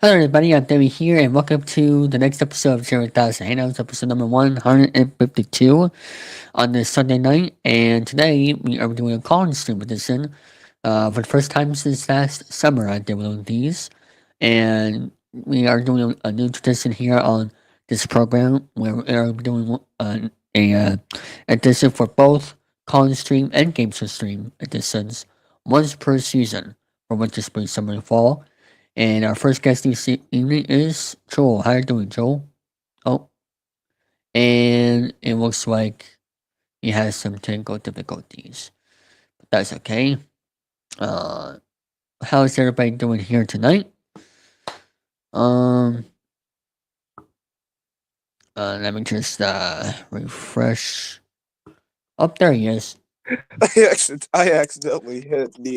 Hello, everybody. I'm Debbie here, and welcome to the next episode of Chilling3000 Hangouts, episode number 152 on this Sunday night. And today we are doing a call-in stream edition for the first time since last summer. I did one of these, and we are doing a new tradition here on this program where we are doing a edition for both call-in stream and game show stream editions once per season for winter, spring, summer, and fall. And our first guest this evening is Joel. How are you doing, Joel? Oh, and it looks like he has some technical difficulties. But that's okay. Uh, how's everybody doing here tonight? Um, let me just refresh. Up there he is. I accidentally hit the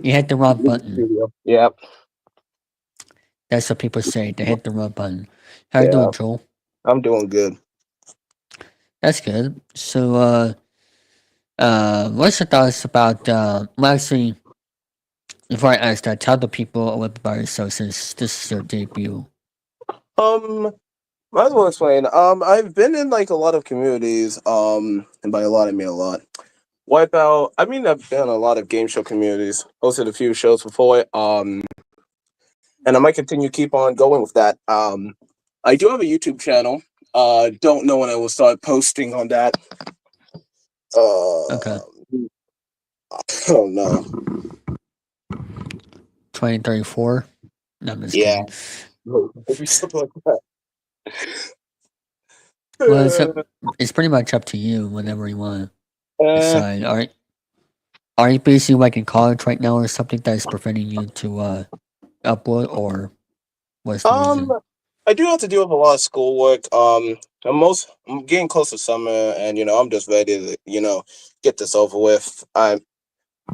You hit the wrong button. studio. Yep. That's what people say. They hit the wrong button. How you Yeah. doing, Joel? I'm doing good. That's good. So, what's your thoughts about? Well, actually, before I ask that, tell the people a little bit about yourself since this is your debut. Might as well explain. I've been in like a lot of communities. And by a lot I mean a lot. Wipeout. I mean I've been in a lot of game show communities. Hosted a few shows before. And I might continue keep on going with that. I do have a YouTube channel. Don't know when I will start posting on that. Okay. Oh no. 2034? No, I'm just Yeah. kidding. Maybe something like that. Well, it's pretty much up to you whenever you want to decide. Are you basically like in college right now or something that is preventing you to upload, or what's the reason? I do have to deal with a lot of schoolwork. I'm getting close to summer, and I'm just ready to get this over with.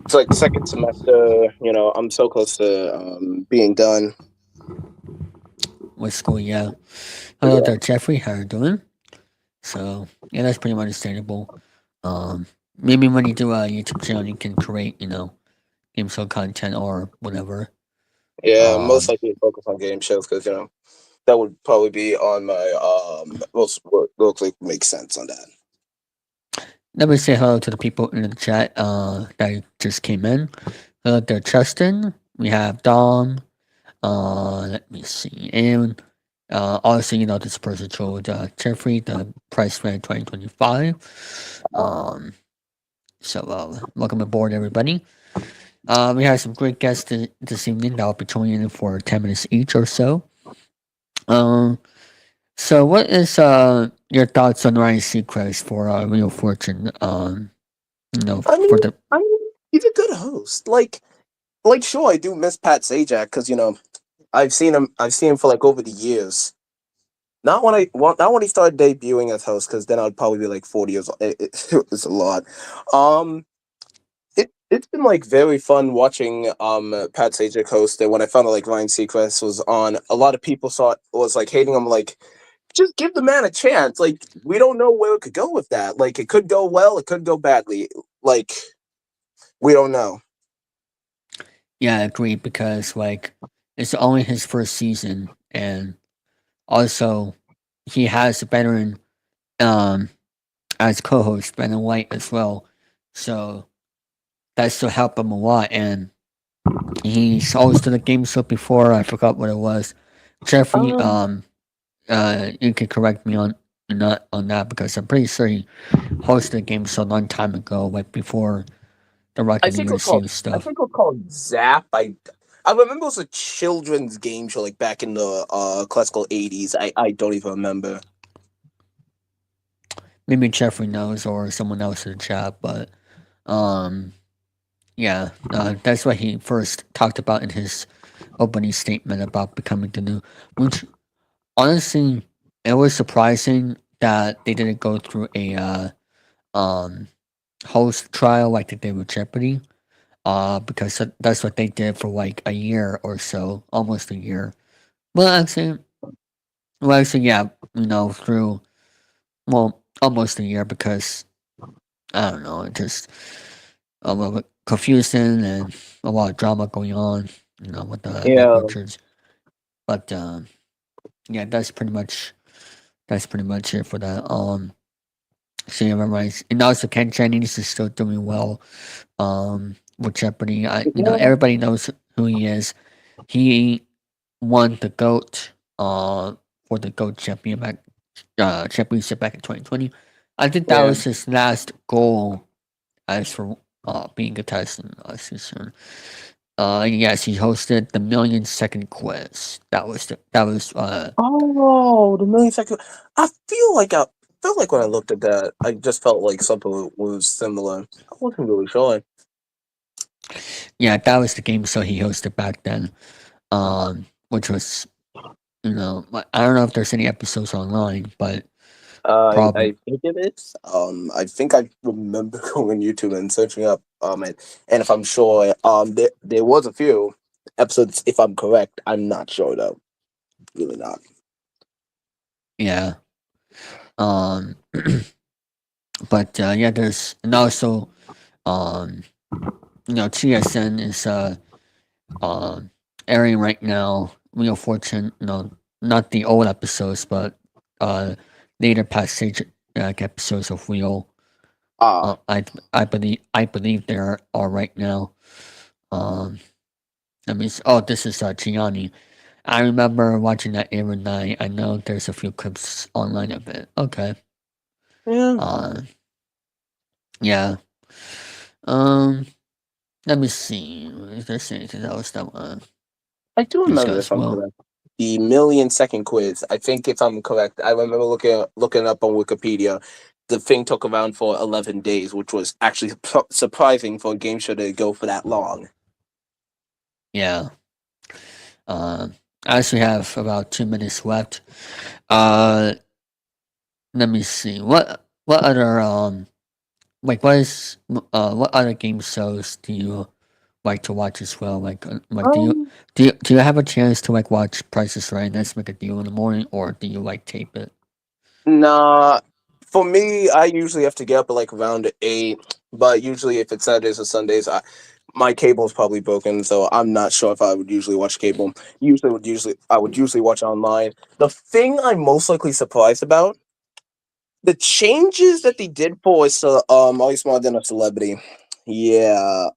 It's like second semester. I'm so close to being done. With school, yeah. Hello Yeah. there, Jeffrey. How are you doing? So, yeah, that's pretty understandable. Maybe when you do a YouTube channel, you can create, game show content or whatever. Yeah, most Um, likely focus on game shows because that would probably be on my most what looks like makes sense on that. Let me say hello to the people in the chat that just came in. Hello there, Justin. We have Dom. Let me see. And also, this person told Jeffrey the price ran 2025. So, welcome aboard, everybody. We have some great guests this evening that will be joining in for 10 minutes each or so. So what is your thoughts on Ryan Seacrest for Real Fortune? I For mean, the I mean, he's a good host. Sure, I do miss Pat Sajak because I've seen him. I've seen him for like over the years. Not when he started debuting as host, because then I'd probably be like 40 years old. It's a lot. Um, it's been like very fun watching Pat Sajak host. And when I found out like Ryan Seacrest was on, a lot of people was like hating him. Like, just give the man a chance. Like, we don't know where it could go with that. Like, it could go well, it could go badly. Like, we don't know. Yeah, I agree because it's only his first season, and also he has a veteran as co-host Brandon White as well, so that still helped him a lot. And he's always done a game show before. I forgot what it was. Jeffrey, Um, you can correct me on not on that because I'm pretty sure he hosted a game show a long time ago, like before the I Rocket think it was League called. I stuff. think it was called Zap. I remember it was a children's game show, like back in the classical '80s. I don't even remember. Maybe Jeffrey knows or someone else in the chat, but um, yeah, that's what he first talked about in his opening statement about becoming the new. Which honestly, it was surprising that they didn't go through a um host trial like they did with Jeopardy. Because that's what they did for like a year or so, almost a year. Well, actually, yeah, through almost a year because I don't know, it just a little bit confusing and a lot of drama going on, with the Nick Yeah, Richards. But yeah, that's pretty much it for that. So yeah, memorize. And also Ken Jennings is still doing well. With Jeopardy, Yeah. everybody knows who he is. He won the GOAT for the GOAT championship back in 2020. I think that Yeah. was his last goal as for being a contestant last season. Yes, he hosted the million-second quiz. That was Oh, the millisecond. I feel like when I looked at that, I just felt like something was similar. I wasn't really sure. yeah, that was the game show he hosted back then. Which was, I don't know if there's any episodes online, but I probably. think it is. I think I remember going on YouTube and searching up. And if I'm sure, there was a few episodes. If I'm correct, I'm not sure though. Really not. Yeah. Um, but yeah, there's and also um, TSN is um airing right now. Wheel of Fortune, not the old episodes, but uh later passage episodes of Wheel. Ah, I believe there are right now. Um, oh, this is Gianni. I remember watching that every night. I know there's a few clips online of it. Okay. yeah. Uh, yeah. Um, let me see. Is there anything else that I want to I do remember if discuss? I'm Well, correct. The million-second quiz. I think if I'm correct, I remember looking up on Wikipedia. The thing took around for 11 days, which was actually surprising for a game show to go for that long. yeah. Um, I actually have about 2 minutes left. Uh, let me see. What other what other game shows do you like to watch as well? Like Um, do you have a chance to like watch Prices Right? Let's make a deal in the morning, or do you like tape it? nah. For me, I usually have to get up at like around 8. But usually, if it's Saturdays or Sundays, my cable's probably broken, so I'm not sure if I would usually watch cable. I would usually watch online. The thing I'm most likely surprised about, the changes that they did for Always More Than a Celebrity. Yeah,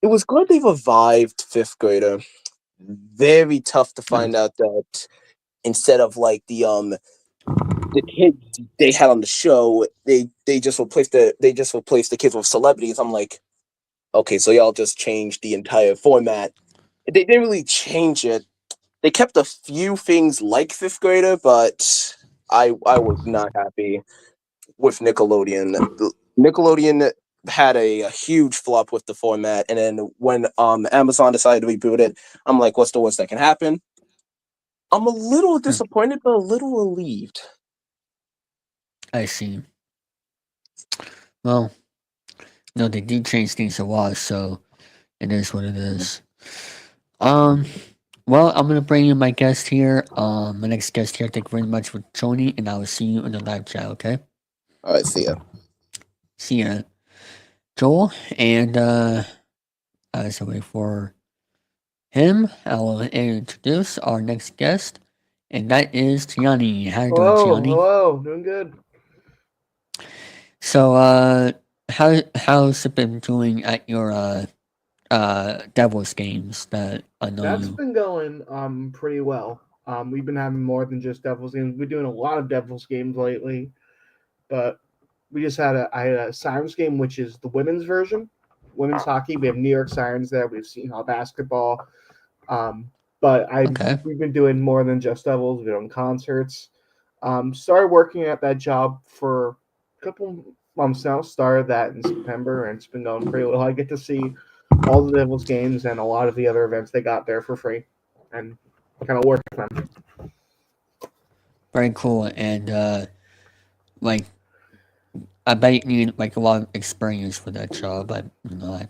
it was good they revived Fifth Grader. Very tough to Yeah. find out that instead of like the kids they had on the show, they just replaced the kids with celebrities. I'm like, okay, so y'all just changed the entire format. They didn't really change it. They kept a few things like Fifth Grader, but I was not happy with Nickelodeon. Nickelodeon had a huge flop with the format, and then when Amazon decided to reboot it, I'm like, what's the worst that can happen? I'm a little Hmm, disappointed, but a little relieved. I see. Well, no, they did change things a lot, so it is what it is. Um, well, I'm gonna bring in my guest here. My next guest here. Thank you very much for joining, and I will see you in the live chat. Okay. All right, see ya. See ya, Joel. And as I wait for him, I will introduce our next guest, and that is Tiani. How you doing, Hello, Tiani? hello, doing good. So, how's it been doing at your Devils games that I know That's you? been going pretty well. We've been having more than just Devils games. We're doing a lot of Devils games lately, but we just had I had a Sirens game, which is the women's version, women's hockey. We have New York Sirens there. We've seen basketball. But I Okay. we've been doing more than just Devils. We're doing concerts. Started working at that job for a couple months now. Started that in September, and it's been going pretty well. I get to see all the Devils games and a lot of the other events they got there for free, and kind of work with them. Very cool. And like, I bet you need like a lot of experience for that job. I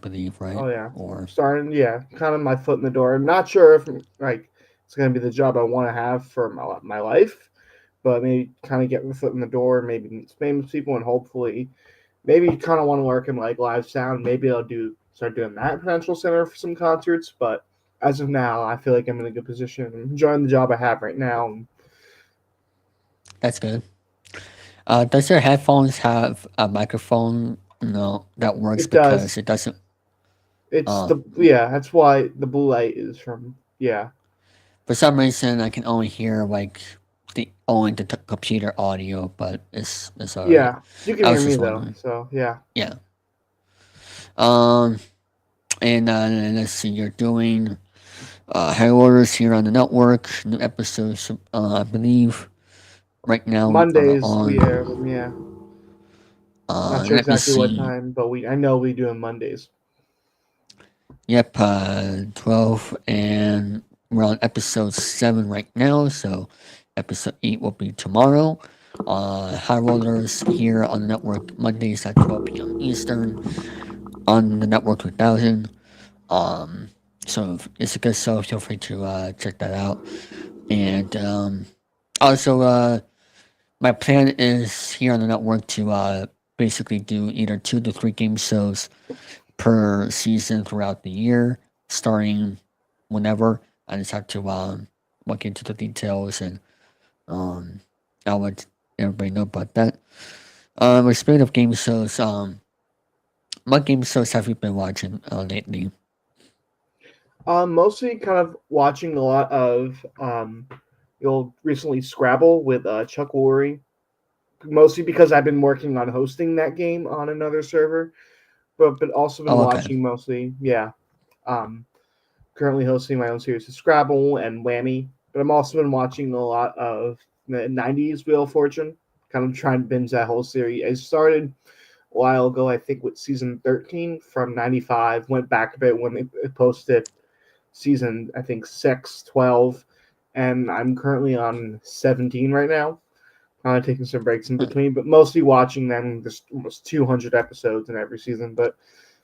believe, right? Oh yeah, Or starting kind of my foot in the door. I'm not sure if like it's gonna be the job I want to have for my life, but maybe kind of get my foot in the door, maybe meet famous people, and hopefully maybe kind of want to work in like live sound. Maybe I'll start doing that potential center for some concerts. But as of now, I feel like I'm in a good position. I'm enjoying the job I have right now. That's good. Does your headphones have a microphone? No, that works It does. because it doesn't. It's Uh, that's why the blue light is from. Yeah. for some reason, I can only hear like the computer audio, but it's all right. Yeah. You can I hear was me just though. wondering. So yeah. Yeah. Um, and let's see, you're doing high orders here on the network. New episodes, I believe, right now are Mondays we air on. them, yeah. Not sure Let me exactly what see. time, but I know we do them Mondays. Yep, 12, and we're on episode 7 right now, so episode 8 will be tomorrow. High Rollers here on the network Mondays at 12 p.m. Eastern on the network 2000. So if it's a good show, feel free to check that out. And also, my plan is here on the network to basically do either 2 to 3 game shows per season throughout the year, starting whenever. I just have to look into the details, and I'll let everybody know about that. With speaking of game shows, what game shows have you been watching lately? Mostly kind of watching a lot of you'll recently Scrabble with Chuck Woolery. Mostly because I've been working on hosting that game on another server, but also been Oh, okay. watching mostly, yeah. Um, Currently hosting my own series of Scrabble and Whammy, but I'm also been watching a lot of the '90s Wheel of Fortune. Kind of trying to binge that whole series. I started a while ago, I think, with season 13 from '95. Went back a bit when they posted season, I think, 6, 12, and I'm currently on 17 right now. Taking some breaks in Hmm. between, but mostly watching them. There's almost 200 episodes in every season, but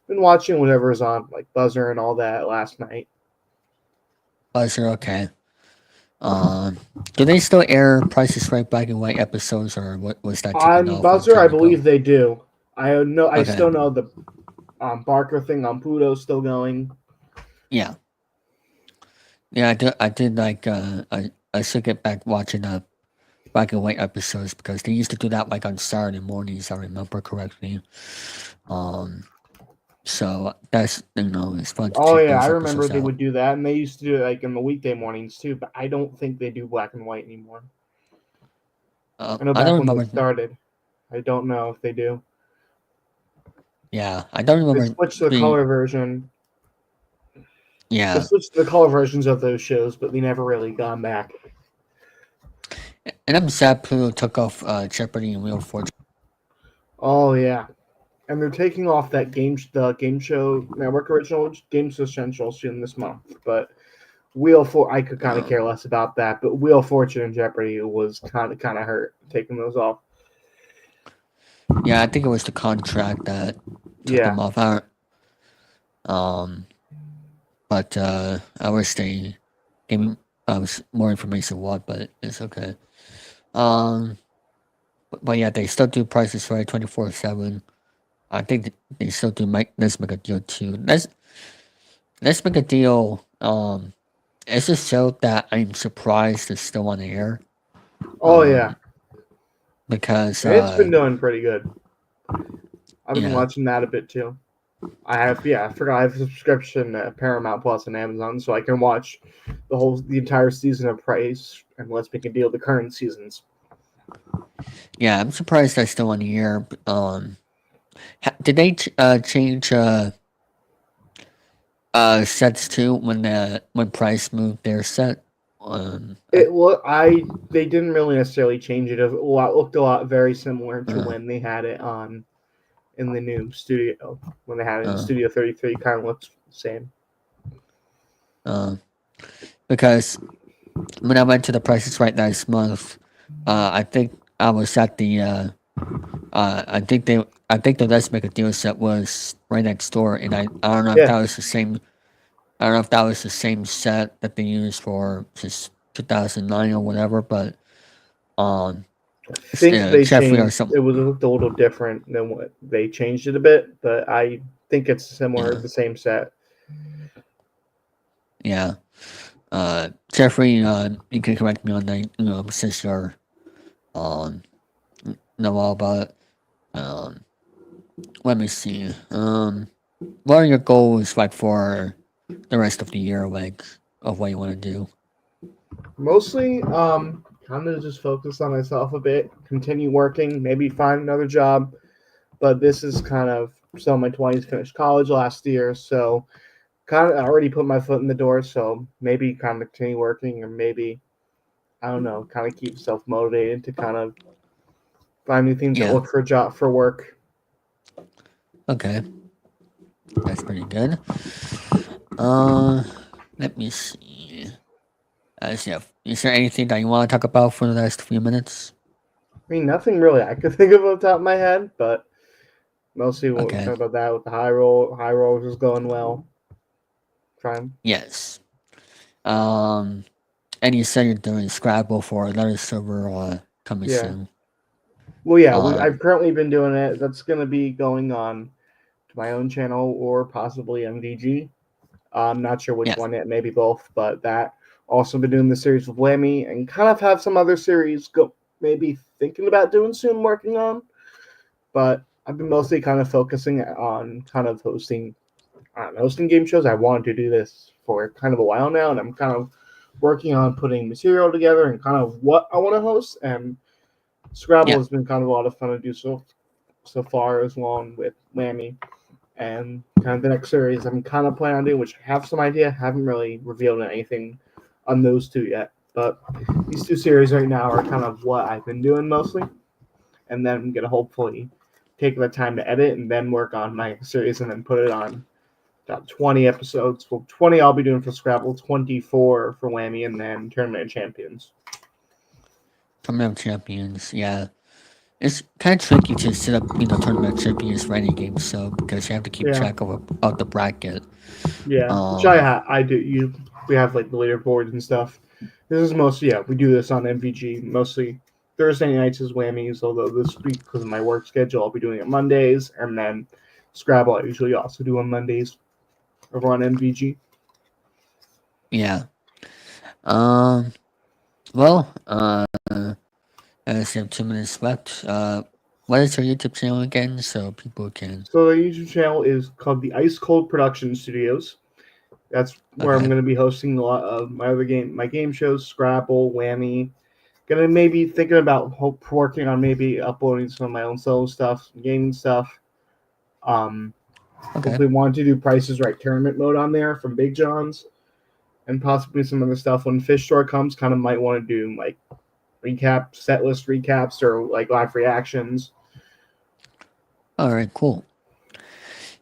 been watching whatever is on, like Buzzer and all that last night. Buzzer, okay. Do they still air Price is Right black and white episodes, or what was that taken On off a long Buzzer, I time ago? believe they do. I know. I Okay, still know the Barker thing on Pluto's still going. yeah, yeah. I did like. I should get back watching black and white episodes because they used to do that like on Saturday mornings. I remember correctly. Um, so that's it's fun to Oh check yeah, I those remember episodes they out. would do that, and they used to do it like in the weekday mornings too. But I don't think they do black and white anymore. I know I back don't when they remember. started. I don't know if they do. Yeah, I don't They remember switched to the the. color version. They Yeah, switched to the color versions of those shows, but they never really gone back. and I'm sad Pluto took off Jeopardy and Wheel of Fortune. Oh yeah, and they're taking off the game show network original Games Essential soon this month. But I could kind of Um, care less about that. But Wheel of Fortune and Jeopardy was kind of hurt taking those off. yeah, I think it was the contract that took Yeah. them off. Um, but I wish they gave me more information what, but it's okay. Um, but yeah, they still do Prices Right 24/7. I think they still do Let's Make a Deal too. Let's Make a Deal. It's a show that I'm surprised is still on the air. Oh yeah, Because it's been doing pretty good. I've been yeah, watching that a bit too. I forgot I have a subscription at Paramount Plus and Amazon, so I can watch the entire season of Price and Let's Make a Deal, the current seasons. yeah, I'm surprised that's still on the air. Did they change sets too when Price moved their set? They didn't really necessarily change it. It looked a lot very similar to Uh, when they had it on in the new studio. When they had it in uh, Studio 33, kind of looks the same. uh, because when I went to the Prices Right last month, I think I was at the I think the Let's Make a Deal set was right next door, and I don't know if Yeah, that was the same. I don't know if that was the same set that they used for just 2009 or whatever, but um, I think they Jeffrey or changed. some It was a little different than what they changed it a bit, but I think it's similar, yeah the same set. Yeah. Jeffrey, you can correct me on that, since you're, um, know all about it. Let me see. What are your goals like for the rest of the year, like of what you want to do? Mostly, kind of just focus on myself a bit, continue working, maybe find another job. But this is kind of still in my 20s, finished college last year, so kind of already put my foot in the door. So maybe kind of continue working, or maybe I don't know, kind of keep self motivated to kind of find new things or Yeah. look for a job for work. Okay. That's pretty good. Uh, Let me see. Is there anything that you want to talk about for the last few minutes? I mean, nothing really I could think of off the top of my head, but mostly we'll Okay. talk about that with the high roll. High rolls is going well. Trying. Yes. Um, and you said you're doing Scrabble for another server coming Yeah. soon. Well, yeah, I've Um, currently been doing it. That's going to be going on to my own channel or possibly MVG. I'm not sure which yeah, one yet, maybe both, but that. Also been doing the series with Whammy and kind of have some other series go maybe thinking about doing soon, working on. But I've been mostly kind of focusing on kind of hosting game shows. I wanted to do this for kind of a while now, and I'm kind of working on putting material together and kind of what I want to host. And Scrabble yeah, has been kind of a lot of fun to do so far, as long with Whammy. And kind of the next series I'm kind of planning on doing, which I have some idea, haven't really revealed anything on those two yet. But these two series right now are kind of what I've been doing mostly. And then I'm going to hopefully take the time to edit and then work on my series and then put it on about 20 episodes. Well, 20 I'll be doing for Scrabble, 24 for Whammy, and then Tournament of Champions. Tournament of Champions. Yeah, it's kind of tricky to set up, Tournament of Champions for any game, so because you have to keep Yeah, track of the bracket. yeah. Which Um, I do. We have like the leaderboards and stuff. This is mostly we do this on MVG mostly. Thursday nights is Whammies, although this week because of my work schedule I'll be doing it Mondays, and then Scrabble I usually also do on Mondays over on MVG. yeah. Um, well, as you have 2 minutes left, what is your YouTube channel again, so people can? So the YouTube channel is called the Ice Cold Production Studios. That's where I'm Okay, going to be hosting a lot of my game shows, Scrabble, Whammy. Gonna maybe thinking about working on maybe uploading some of my own solo stuff, gaming stuff. Um, okay, Hopefully want to do Prices Right tournament mode on there from Big John's, and possibly some other stuff when Fish Store comes. Kind of might want to do like set list recaps or like live reactions. all right, cool.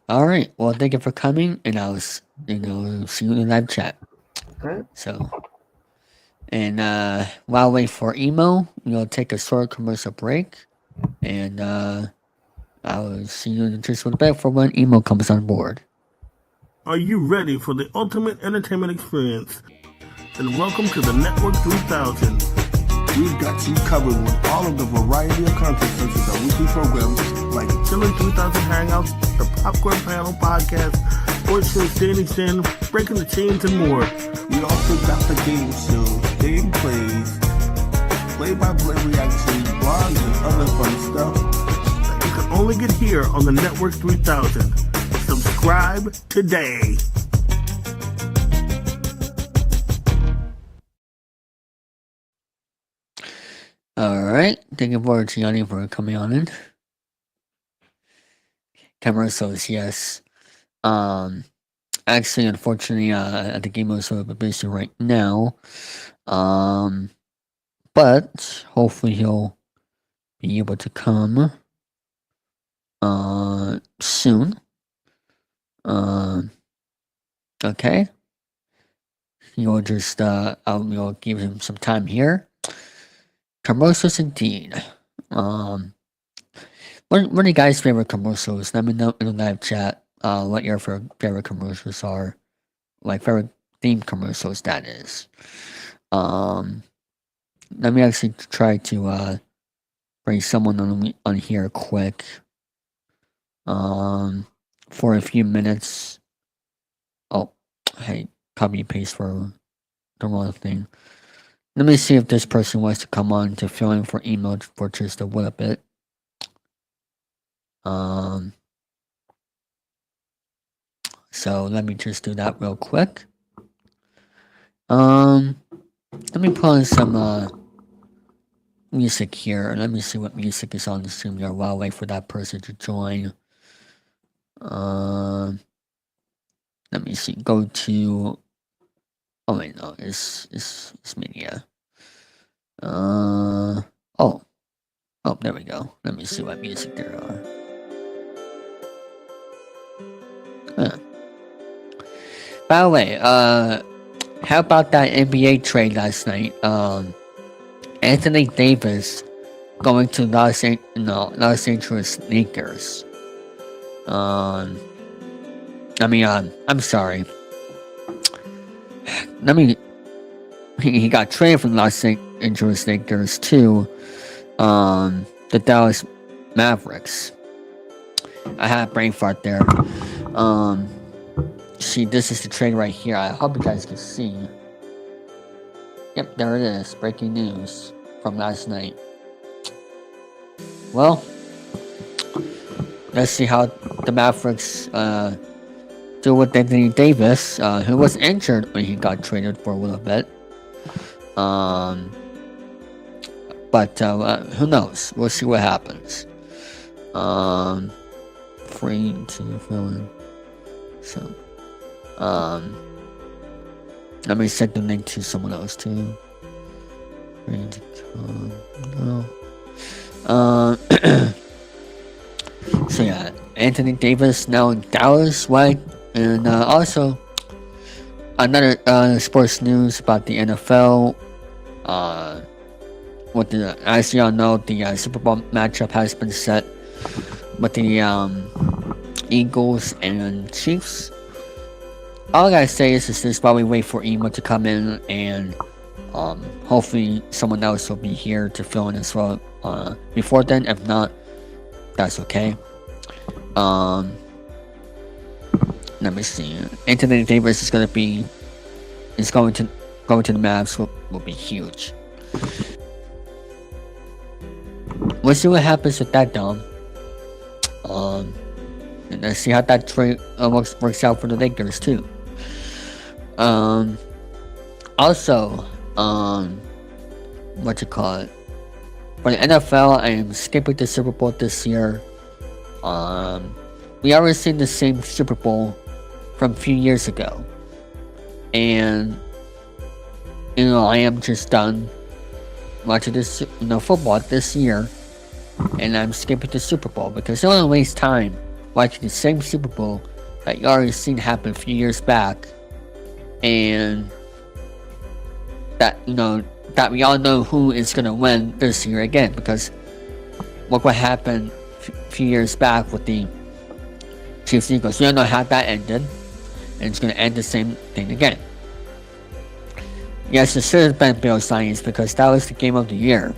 All right, well, thank you for coming, and I'll see you in the live chat. All right. So, and while I wait for emo, we'll take a short commercial break, and I'll see you in just a little bit for when emo comes on board. Are you ready for the ultimate entertainment experience? Then welcome to the Network 3000. We've got you covered with all of the variety of content such as our weekly programs like Chilling3000 Hangouts, the Popcorn Panel Podcast, Sports Show Standing Stand, Breaking the Chains, and more. we also got the game shows, gameplays, play-by-play reactions, blogs, and other fun stuff. That you can only get here on the Network 3000. Subscribe today. All right, thank you for Gianni for coming on in. Commercials, yes. Actually, unfortunately, I think emo is a little bit busy right now. But hopefully he'll be able to come soon. Okay. You'll just I'll give him some time here. Commercials indeed. What are you guys' favorite commercials? Let me know in the live chat what your favorite commercials are. Like favorite theme commercials, that is. Let me actually try to bring someone on here quick. For a few minutes. Oh, hey, copy and paste for the wrong thing. Let me see if this person wants to come on to fill in for email for just a little bit. So let me just do that real quick. Let me put on some music here. Let me see what music is on the stream here while I wait for that person to join. Let me see. Go to. Oh wait, no, it's media. Oh, there we go. Let me see what music there are. Huh. By the way, how about that NBA trade last night? Anthony Davis going to Los Angeles Lakers. I'm sorry. He got traded from Los Angeles Lakers to the Dallas Mavericks. I had a brain fart there. See, this is the trade right here. I hope you guys can see. Yep, there it is. Breaking news from last night. Well, let's see how the Mavericks do with Anthony Davis, who was injured when he got traded for a little bit. But who knows? We'll see what happens. Free to fill in. So, let me send the link to someone else too. Free to come. No. So yeah, Anthony Davis now in Dallas, right? And also another sports news about the NFL. As y'all know, the Super Bowl matchup has been set with the Eagles and Chiefs. All I gotta say is this while we wait for Emo to come in, and hopefully someone else will be here to fill in as well before then. If not, that's okay. Let me see. Anthony Davis is going to the Mavs will be huge. We'll see what happens with that, Dom. And let's see how that trade works out for the Lakers too. Also, what you call it? For the NFL, I am skipping the Super Bowl this year. We already seen the same Super Bowl from a few years ago, and I am just done watching this football this year, and I'm skipping the Super Bowl because I don't want to waste time watching the same Super Bowl that you already seen happen a few years back, and that that we all know who is gonna win this year again, because look what happened a few years back with the Chiefs Eagles. We don't know how that ended, and it's gonna end the same thing again. Yes, it should have been Bills Lions because that was the game of the year.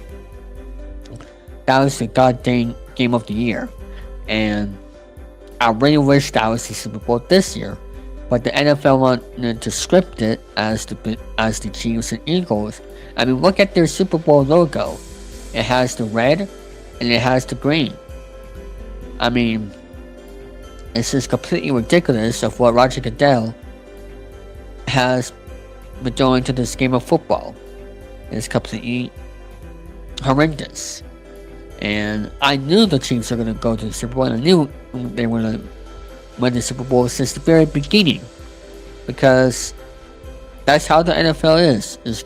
That was the goddamn game of the year, and I really wish that was the Super Bowl this year. But the NFL wanted to script it as the Chiefs and Eagles. I mean, look at their Super Bowl logo. It has the red and it has the green. I mean, it's just completely ridiculous of what Roger Goodell has been doing to this game of football. It's completely horrendous. And I knew the Chiefs were going to go to the Super Bowl, and I knew they were going to win the Super Bowl since the very beginning, because that's how the NFL is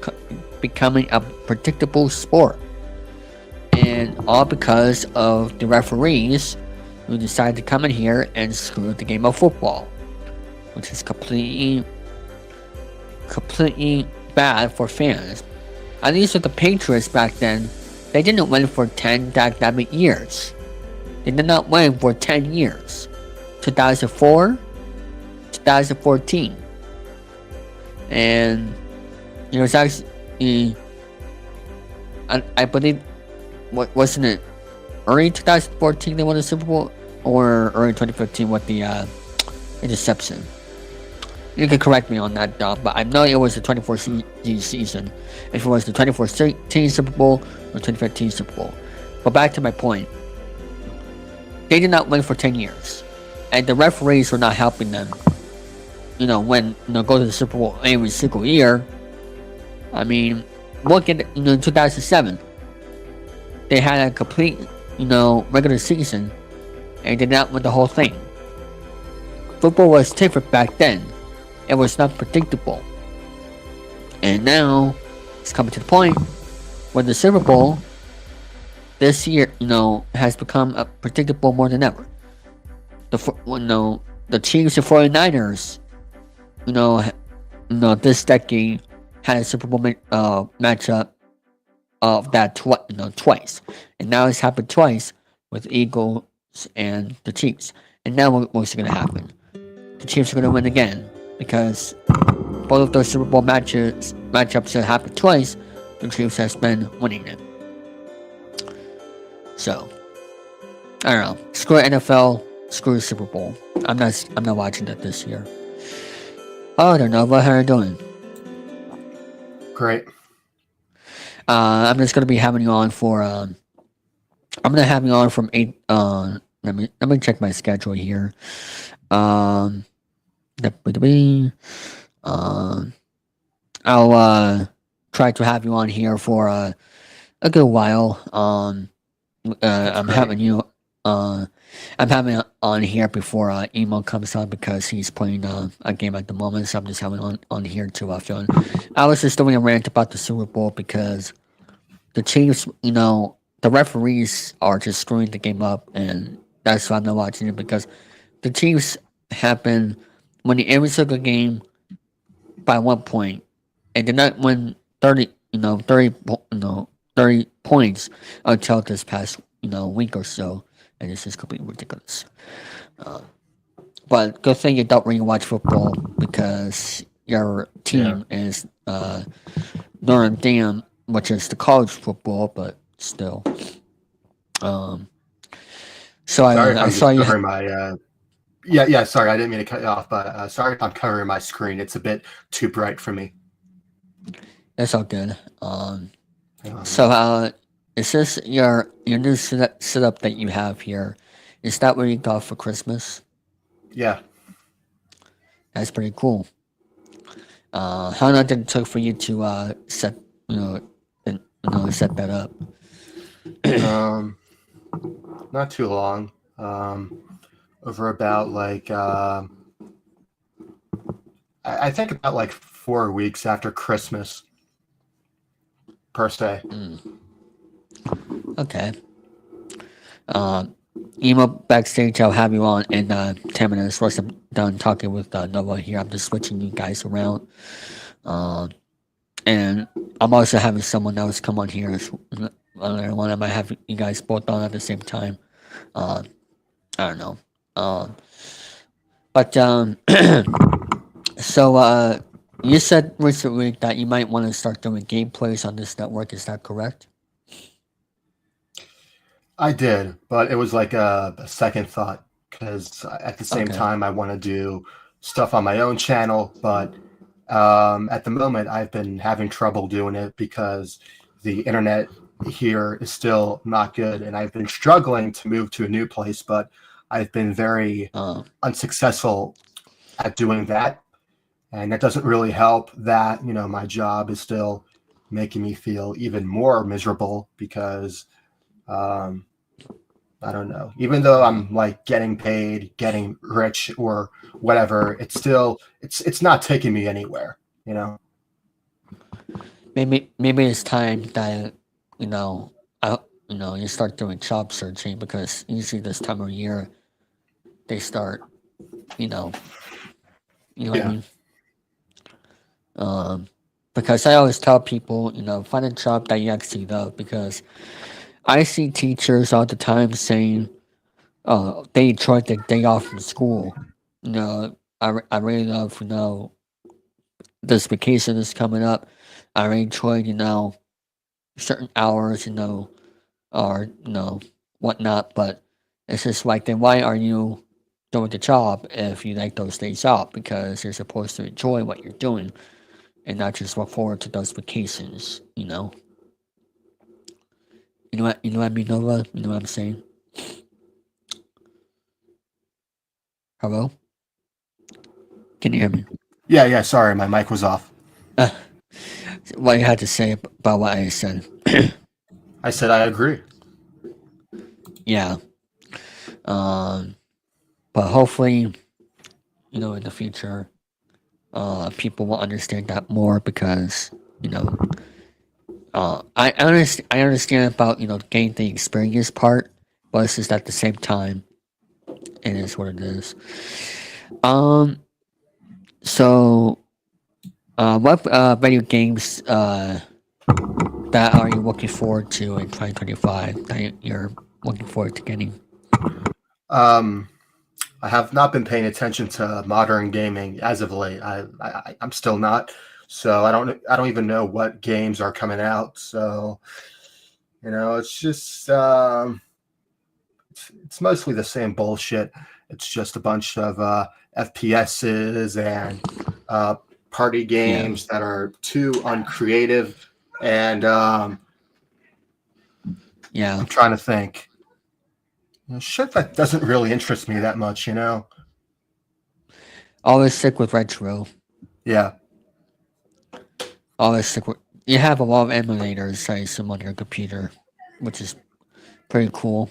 becoming a predictable sport, and all because of the referees who decided to come in here and screw the game of football, which is completely bad for fans. At least with the Patriots back then, they didn't win for 10 dynamic years. They did not win for 10 years. 2004, 2014. And it's actually, I believe, wasn't it early 2014 they won the Super Bowl, or early 2015 with the interception? You can correct me on that, Dom, but I know it was the 2014 season. If it was the 2014 Super Bowl or 2015 Super Bowl. But back to my point. They did not win for 10 years. And the referees were not helping them. Go to the Super Bowl every single year. I mean, look at, in 2007. They had a complete, regular season. And did not win the whole thing. Football was different back then. It was not predictable. And now, it's coming to the point where the Super Bowl this year, has become predictable more than ever. The Chiefs and 49ers, this decade had a Super Bowl matchup of that twice. And now it's happened twice with Eagles and the Chiefs. And now what's going to happen? The Chiefs are going to win again. Because both of those Super Bowl matchups that happened twice, the Chiefs has been winning them. So, I don't know. Screw NFL, screw the Super Bowl. I'm not watching that this year. Oh, I don't know. How are you doing? Great. I'm just gonna be having you on for. I'm gonna have you on from 8. Let me check my schedule here. I'll try to have you on here for a good while. I'm having you on here before Emo comes on because he's playing a game at the moment, so I'm just having on here to fill in. I was just doing a rant about the Super Bowl because the Chiefs, the referees are just screwing the game up, and that's why I'm not watching it, because the Chiefs have been winning every single game by 1 point, and did not win 30 points until this past week or so, and this is completely ridiculous. But good thing you don't really watch football because your team is Notre Dame, which is the college football, but still. So Sorry, I I'm saw you. covering my. Sorry, I didn't mean to cut you off, but sorry if I'm covering my screen. It's a bit too bright for me. That's all good. So is this your new setup that you have here? Is that what you got for Christmas? Yeah. That's pretty cool. How long did it take for you to set set that up? Not too long. Over about I think about 4 weeks after Christmas, per se. Okay. Emo backstage, I'll have you on in 10 minutes. Once I'm done talking with Nova here, I'm just switching you guys around. And I'm also having someone else come on here. Another one. I might have you guys both on at the same time. I don't know. But so you said recently that you might want to start doing gameplays on this network. Is that correct? I did, but it was like a second thought, because at the same time I want to do stuff on my own channel, but at the moment I've been having trouble doing it because the internet here is still not good, and I've been struggling to move to a new place, but I've been very unsuccessful at doing that, and that doesn't really help that my job is still making me feel even more miserable because I don't know. Even though I'm getting paid, getting rich, or whatever, it's still it's not taking me anywhere. Maybe it's time that you start doing job searching, because usually this time of year they start what I mean. Because I always tell people find a job that you actually love, because I see teachers all the time saying, "Oh, they enjoyed the day off from school." I really love this vacation is coming up. I really enjoyed certain hours or whatnot. But it's just then why are you doing the job if you like those days off, because you're supposed to enjoy what you're doing and not just look forward to those vacations. You know. You know what I mean, Nova? You know what I'm saying? Hello? Can you hear me? Yeah. Sorry, my mic was off. What you had to say about what I said? I said I agree. Yeah. But hopefully, in the future, people will understand that more, because I understand about getting the experience part, but it's just at the same time, it is what it is. So, what video games that are you looking forward to in 2025 that you're looking forward to getting? I have not been paying attention to modern gaming as of late. I'm still not. So I don't even know what games are coming out. So it's just it's mostly the same bullshit. It's just a bunch of FPSs and party games that are too uncreative. And I'm trying to think. Shit that doesn't really interest me that much, Always stick with retro. Yeah. Always stick with. You have a lot of emulators, I assume, on your computer, which is pretty cool.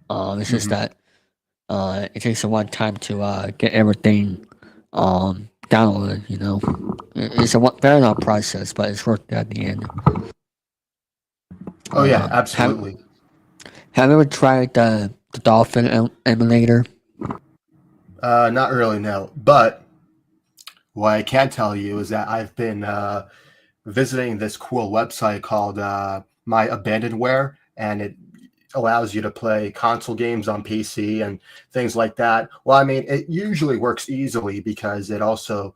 It's just that it takes a long time to get everything downloaded. It's a very long process, but it's worth it at the end. Oh yeah, absolutely. Have you ever tried the Dolphin emulator? Not really, no. But what I can tell you is that I've been visiting this cool website called My Abandonware, and it allows you to play console games on PC and things like that. Well, I mean, it usually works easily because it also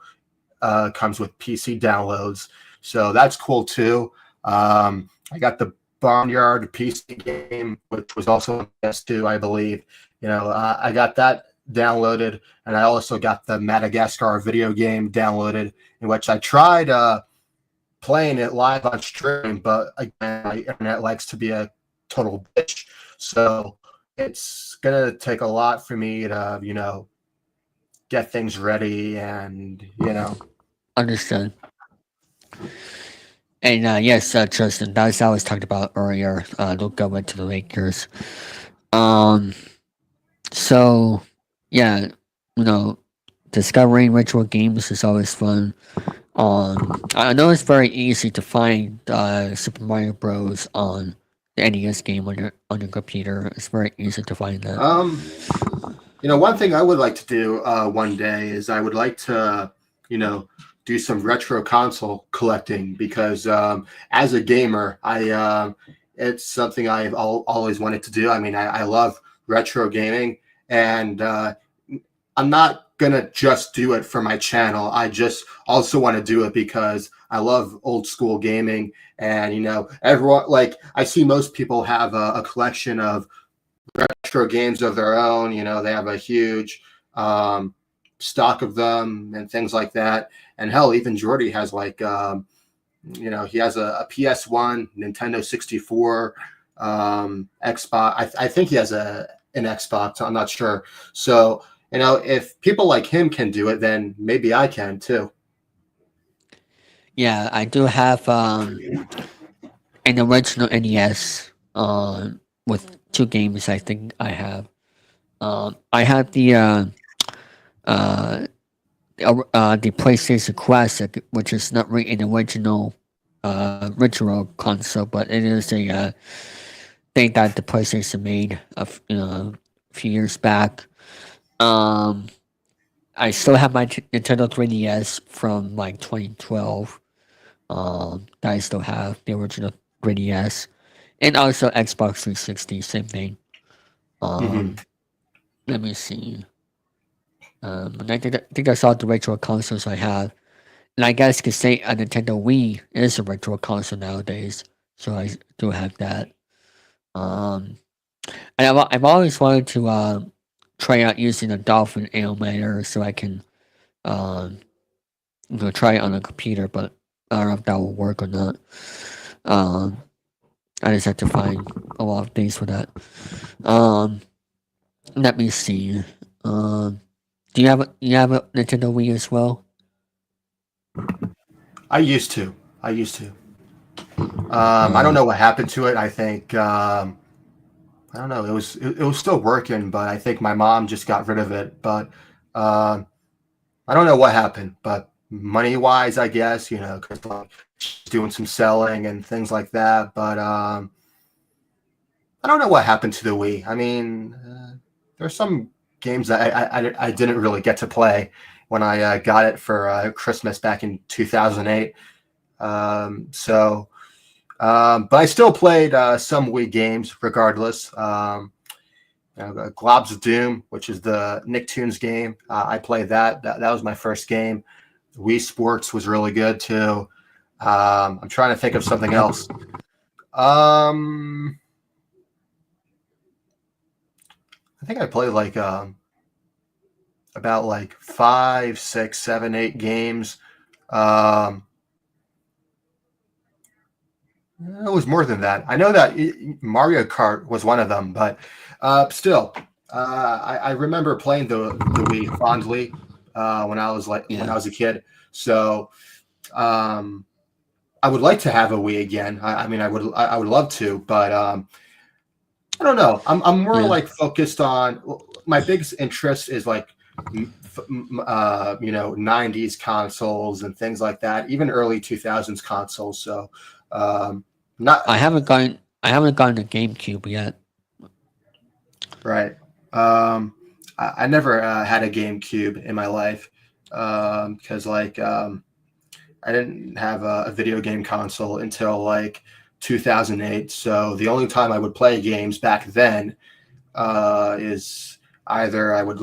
comes with PC downloads, so that's cool too. I got the Barnyard PC game, which was also on PS2, I believe. I got that downloaded, and I also got the Madagascar video game downloaded, in which I tried playing it live on stream, but again, my internet likes to be a total bitch, so it's gonna take a lot for me to get things ready, and Understood. And yes, Justin, that's what I was talking about earlier. Luka went to the Lakers. So yeah, discovering retro games is always fun. I know it's very easy to find Super Mario Bros. On the NES game on your computer. It's very easy to find that. One thing I would like to do one day is I would like to, do some retro console collecting, because as a gamer, it's something I've always wanted to do. I mean, I love retro gaming, and I'm not gonna just do it for my channel. I just also want to do it because I love old school gaming, and everyone, like, I see most people have a collection of retro games of their own. They have a huge stock of them and things like that. And hell, even Jordy has like he has a PS1, Nintendo 64, Xbox. I think he has an Xbox. I'm not sure. So if people like him can do it, then maybe I can too. Yeah, I do have an original NES with 2 games. I think I have. I have the PlayStation Classic, which is not really an original console, but it is a thing that the PlayStation made a few years back. I still have my Nintendo 3DS from like 2012. That I still have the original 3DS, and also Xbox 360, same thing. Let me see. I think that's all the retro consoles I have, and I guess you could say a Nintendo Wii is a retro console nowadays, so I do have that. And I've always wanted to try out using a Dolphin emulator so I can try it on a computer, but I don't know if that will work or not. I just have to find a lot of things for that. Let me see. Do you have a Nintendo Wii as well? I used to. I don't know what happened to it. I think I don't know. It was still working, but I think my mom just got rid of it. But I don't know what happened. But money wise, I guess because like she's doing some selling and things like that. But I don't know what happened to the Wii. I mean, there's some games that I didn't really get to play when I got it for Christmas back in 2008. But I still played some Wii games regardless. Globs of Doom, which is the Nicktoons game. I played that. That was my first game. Wii Sports was really good too. I'm trying to think of something else. I think I played like about like 5, 6, 7, 8 games. It was more than that. I know that Mario Kart was one of them, but still, I remember playing the Wii fondly when I was when I was a kid. So I would like to have a Wii again. I mean, I would love to, but I don't know. I'm more like focused on my biggest interest is like 90s consoles and things like that, even early 2000s consoles. So not I haven't gotten the GameCube yet. Right. I never had a GameCube in my life because I didn't have a video game console until like 2008. So the only time I would play games back then is either I would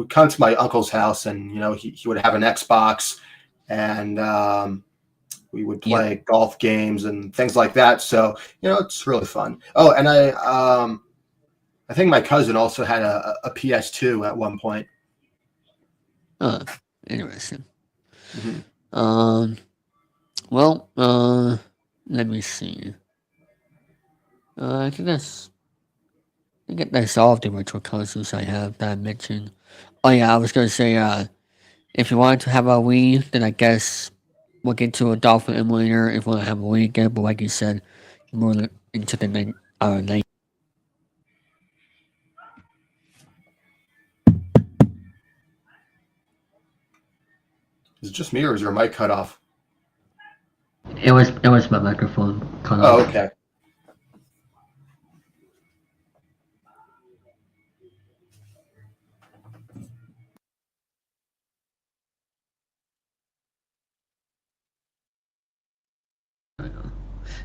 come to my uncle's house and he would have an Xbox and we would play golf games and things like that. So it's really fun. Oh, and I think my cousin also had a PS2 at one point. Interesting. Mm-hmm. Well, let me see. I think that's all of the virtual consoles I have that I mentioned. Oh yeah, I was gonna say, if you wanted to have a Wii, then I guess we'll get to a Dolphin emulator if we want to have a Wii again. But like you said, more into the night. Is it just me or is your mic cut off? It was my microphone cut off. Oh, okay.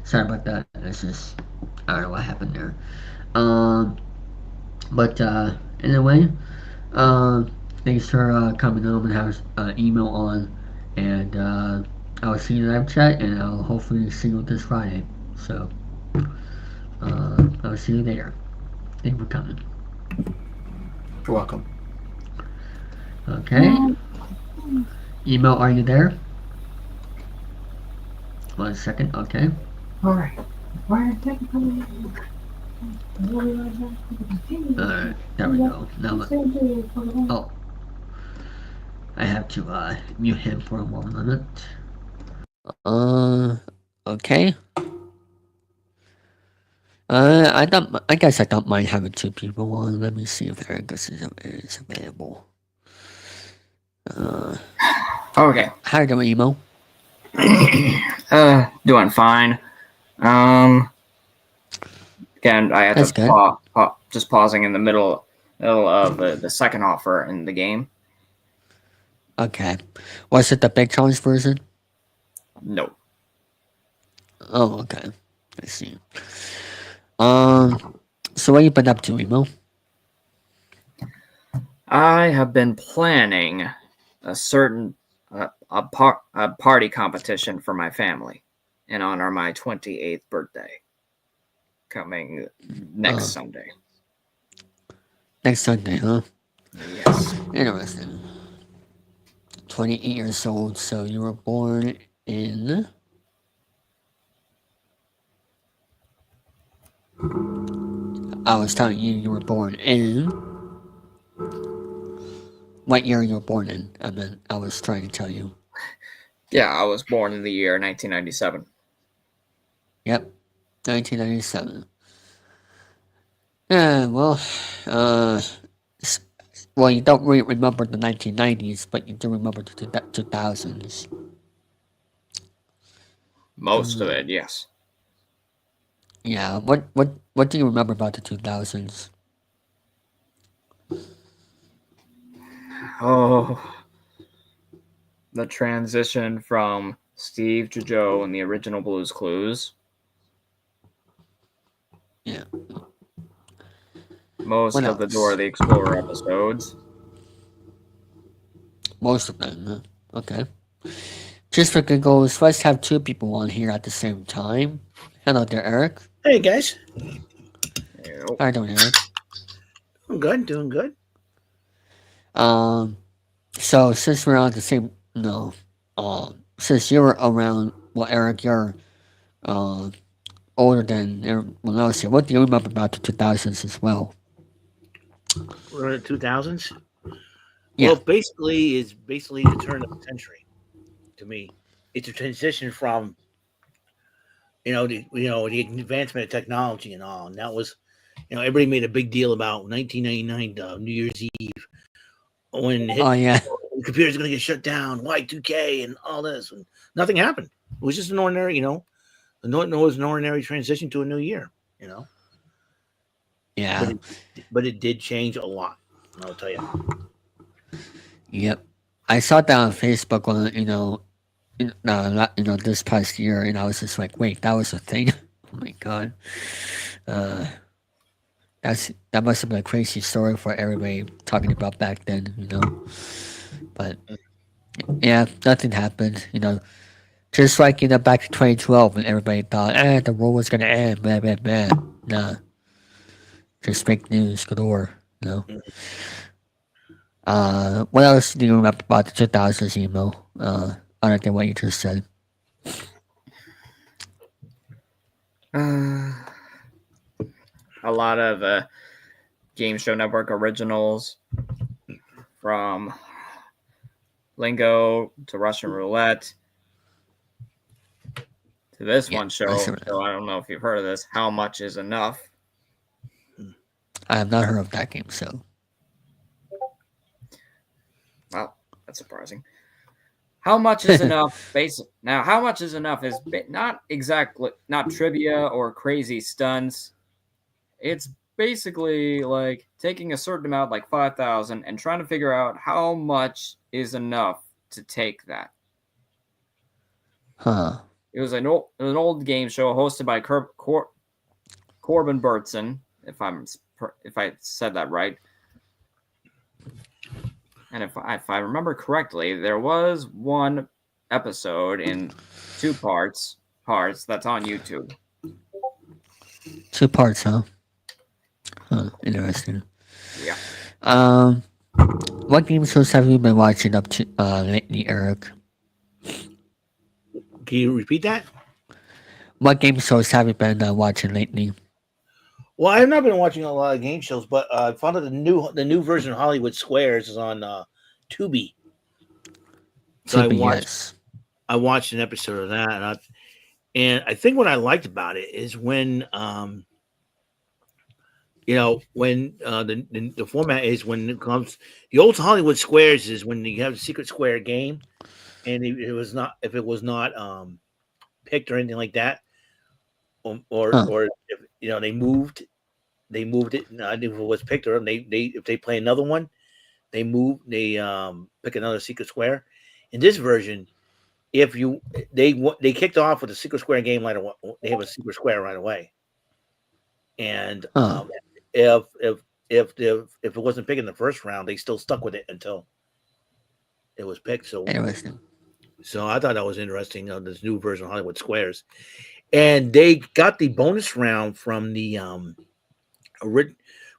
Sorry about that. It's just I don't know what happened there. But anyway, thanks for coming home and have email on, and I'll see you in the live chat, and I'll hopefully see you this Friday. So I'll see you there. Thank you for coming. You're welcome. Okay. Email, are you there? 1 second. Okay. Alright. Alright, there we go. Now, oh, I have to mute him for a moment. Okay. I guess I don't mind having 2 people on. Let me see if Ericus is available. Okay. How are you doing, Emo? Doing fine. Again, I had That's to just pausing in the middle of the second offer in the game. Okay. Was it the big challenge version? No. Oh, okay. I see. So what you been up to, Emo? I have been planning a certain a party competition for my family in honor of my 28th birthday coming next Sunday. Next Sunday, huh? Yes. Interesting. 28 years old, so you were born in... I was telling you were born in... What year you were born in? I was trying to tell you. Yeah, I was born in the year 1997. Yep, 1997. Yeah, well, well, you don't really remember the 1990s, but you do remember the 2000s. Most of it, yes. Yeah, what do you remember about the 2000s? Oh, the transition from Steve to Joe in the original Blue's Clues. Yeah. Most What of the else? Dora the Explorer episodes. Most of them, huh? Okay. Just for giggles, let's have two people on here at the same time. Hello there, Eric. Hey guys, Yep. How you doing, Eric? I'm good, doing good. So since we're on the same, since you're around, well, Eric, you're, older than everyone else here. What do you remember about the 2000s as well? We're in the 2000s. Yeah. Well, basically, it's basically the turn of the century. To me, it's a transition from the advancement of technology and all, and that was, everybody made a big deal about 1999 New Year's Eve when Oh yeah. the computers are going to get shut down, Y2K, and all this, and nothing happened. It was just an ordinary, it was an ordinary transition to a new year, Yeah. But it did change a lot. I'll tell you. Yep. I saw that on Facebook on this past year, and I was just like, wait, that was a thing. Oh my god. That must have been a crazy story for everybody talking about back then, But yeah, nothing happened, Just like back in 2012 when everybody thought, the world was gonna end, blah blah blah. Nah. Just fake news galore, What else do you remember about the 2000s emo? Other than what you just said. A lot of Game Show Network originals, from Lingo to Russian Roulette to this one show. So I don't know if you've heard of this. How Much Is Enough? I have not heard of that game, so. Well, that's surprising. How Much Is Enough? Now, How Much Is Enough is not trivia or crazy stunts. It's basically like taking a certain amount, like 5,000, and trying to figure out how much is enough to take that. Huh. It was an old game show hosted by Corbin Burtson, if I said that right. And if I remember correctly, there was one episode in two parts that's on YouTube. 2 parts, huh? Huh, interesting. Yeah. What game shows have you been watching up to lately, Eric? Can you repeat that? What game shows have you been watching lately? Well, I've not been watching a lot of game shows, but I found out the new version of Hollywood Squares is on Tubi. So Tubi, I watched an episode of that, and I think what I liked about it is when the format is when it comes, the old Hollywood Squares is when you have a secret square game, and if it was not picked or anything like that, or if they moved it. If it was picked, or if they play another one, they pick another secret square. In this version, if they kicked off with a secret square game right away, they have a secret square right away, and if it wasn't picked in the first round, they still stuck with it until it was picked. So I thought that was interesting. This new version of Hollywood Squares, and they got the bonus round from the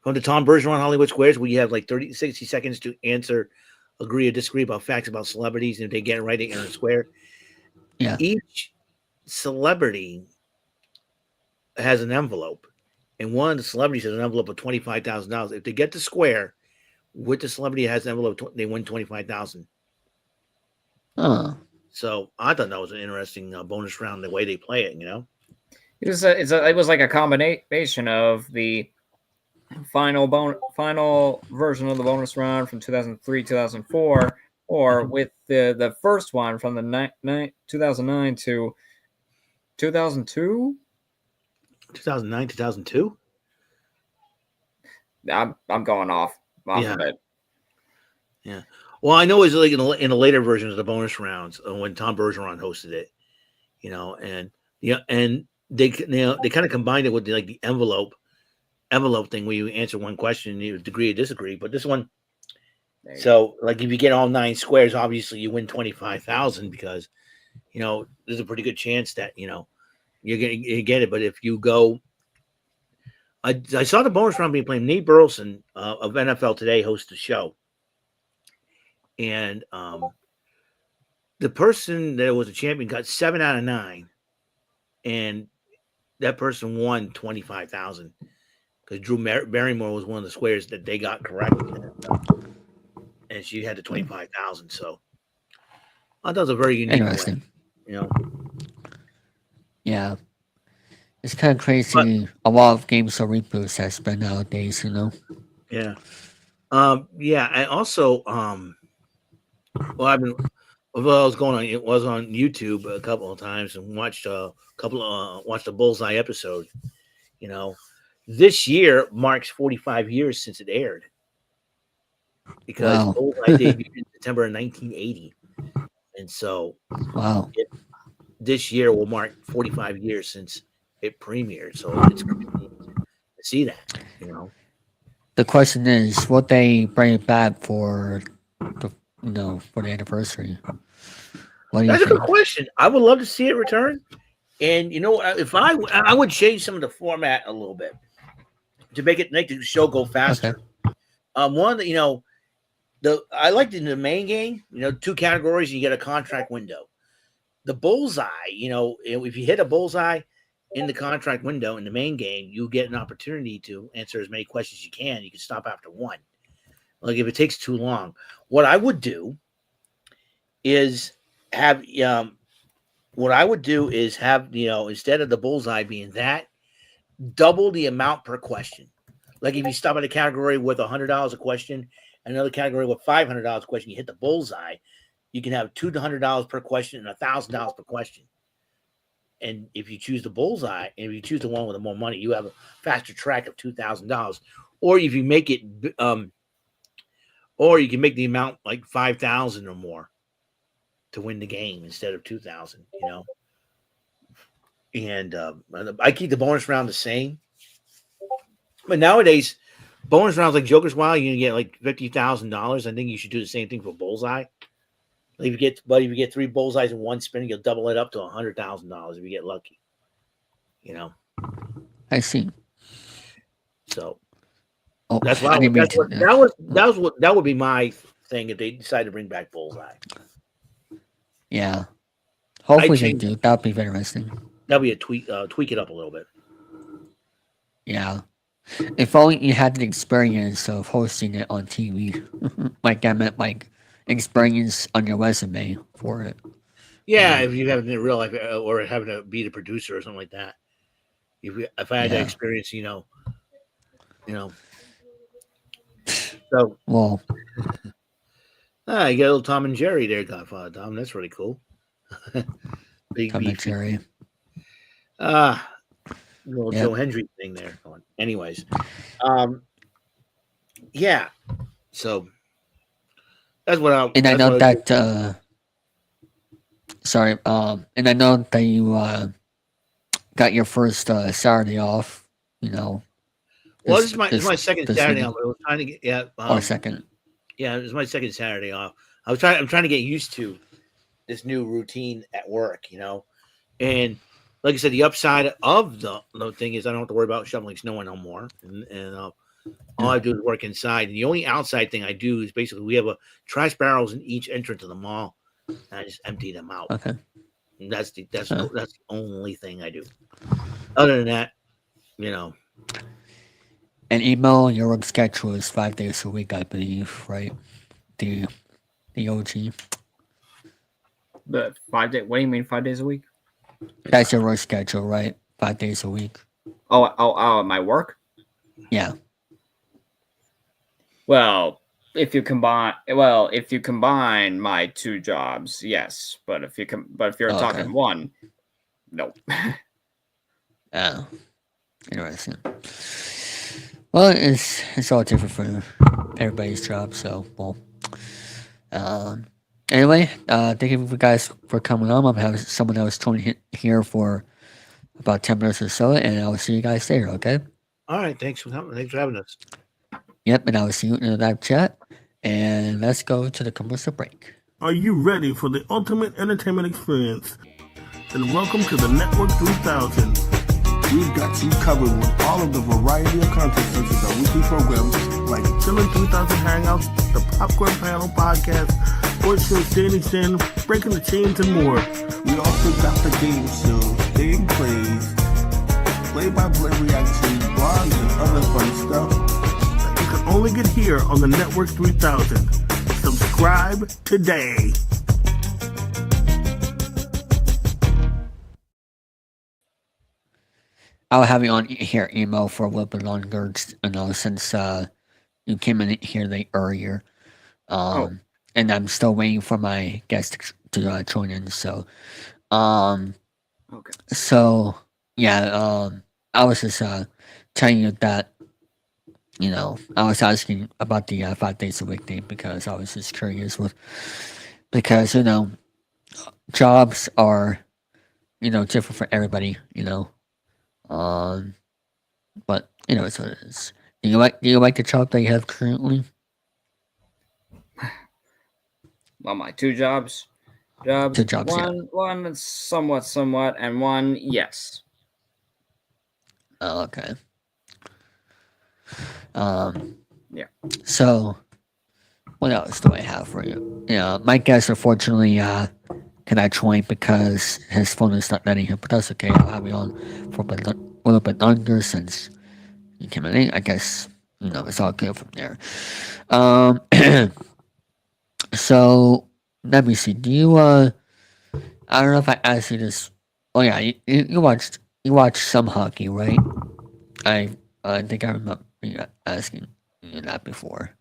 from the Tom Bergeron Hollywood Squares, where you have like 60 seconds to answer, agree or disagree about facts about celebrities, and if they get it right, they enter a square. Yeah. Each celebrity has an envelope, and one of the celebrities has an envelope of $25,000. If they get the square with the celebrity that has an envelope, they win $25,000. Oh. So I thought that was an interesting bonus round, the way they play it. It was like a combination of the final version of the bonus round from 2003, 2004, or with the first one from the 2009 to 2002. 2009, 2002. I'm going off of it. Yeah. Well, I know it's like in the later versions of the bonus rounds when Tom Bergeron hosted it, and they kind of combined it with the envelope thing where you answer one question and you agree or disagree. But this one, so like if you get all 9 squares, obviously you win 25,000 because there's a pretty good chance that you're gonna get it. But if you go, I saw the bonus round being played. Nate Burleson of NFL Today hosts the show. And the person that was a champion got 7 out of 9, and that person won 25,000 because Drew Barrymore was one of the squares that they got correct, and she had the 25,000. So I thought that was a very unique Interesting. way, Yeah. It's kind of crazy. A lot of game show reboots has been nowadays, Yeah. Yeah. And also, well, I was on YouTube a couple of times and watched watched a Bullseye episode. This year marks 45 years since it aired because Wow. Bullseye debuted in September of 1980, and so Wow. This year will mark 45 years since it premiered. So it's crazy to see that. The question is, will they bring it back for for the anniversary? What do you That's a think? good question. I would love to see it return. And if I would change some of the format a little bit to make the show go faster. Okay. One that I liked in the main game. 2 categories, you get a contract window. The bullseye, if you hit a bullseye in the contract window in the main game, you get an opportunity to answer as many questions as you can. You can stop after 1. Like if it takes too long, what I would do is have instead of the bullseye being that, double the amount per question. Like if you stop at a category with $100 a question, another category with $500 a question, you hit the bullseye, you can have $200 per question and $1,000 per question. And if you choose the bullseye, and if you choose the one with the more money, you have a faster track of $2,000. Or if you make it, or you can make the amount like 5,000 or more to win the game instead of 2,000. And I keep the bonus round the same. But nowadays, bonus rounds like Joker's Wild, you can get like $50,000. I think you should do the same thing for bullseye. If you get 3 bullseyes in one spin, you'll double it up to $100,000 if you get lucky. I see. So that's why that would be my thing if they decide to bring back bullseye. Yeah. Hopefully they do. That'd be very interesting. That'd be a tweak it up a little bit. Yeah. If only you had the experience of hosting it on TV. Like I meant like experience on your resume for it. Yeah, if you have it in real life or having to be the producer or something like that. If I had that experience, So well, you got a little Tom and Jerry there, Godfather Tom. That's really cool. Big Tom and Jerry. Little Joe Hendry thing there. Anyways, yeah. So that's what I'm. And I know that. Sorry. And I know that you got your first Saturday off. Well, this is my second Saturday off. I was trying to get second. Yeah, it was my second Saturday off. I'm trying to get used to this new routine at work, and like I said, the upside of the thing is I don't have to worry about shoveling snow no more, and All I do is work inside. And the only outside thing I do is basically we have trash barrels in each entrance of the mall, and I just empty them out. Okay. And that's the only thing I do. Other than that, And email, your work schedule is 5 days a week, I believe, right? The OG. The 5 day. What do you mean 5 days a week? That's your work schedule, right? 5 days a week. Oh, my work? Yeah. Well, if you combine my two jobs, yes. But if you're talking one, no. Oh, interesting. Well, it's all different for everybody's job, so well. Anyway, thank you guys for coming on. I'm having someone else join here for about 10 minutes or so, and I'll see you guys there. Okay. All right. Thanks for coming. Thanks for having us. Yep, and I will see you in the live chat. And let's go to the commercial break. Are you ready for the ultimate entertainment experience? Then welcome to the Network 3000. We've got you covered with all of the variety of content such as our weekly programs like Chilling3000 Hangouts, the Popcorn Panel Podcast, Sports Show Standing Stand, Breaking the Chains, and more. We also got the game show, game plays, play-by-play reactions, blogs, and other fun stuff That you can only get here on the Network 3000. Subscribe today. I'll have you on here email for a little bit longer, since you came in here late earlier. And I'm still waiting for my guest to join in. So, Okay. So yeah, I was just telling you that, I was asking about the 5 days a week thing because I was just curious because jobs are different for everybody, but it's what it is. Do you like the job that you have currently? Well, my two jobs. Two jobs, one somewhat, and one yes. Oh, okay. Yeah. So, what else do I have for you? My guest unfortunately cannot join because his phone is not letting him. But that's okay. I'll have you on for a little bit longer since you came in. I guess it's all good from there. So let me see. Do you I don't know if I asked you this. Oh yeah, you watched some hockey, right? I think I remember you asking you that before.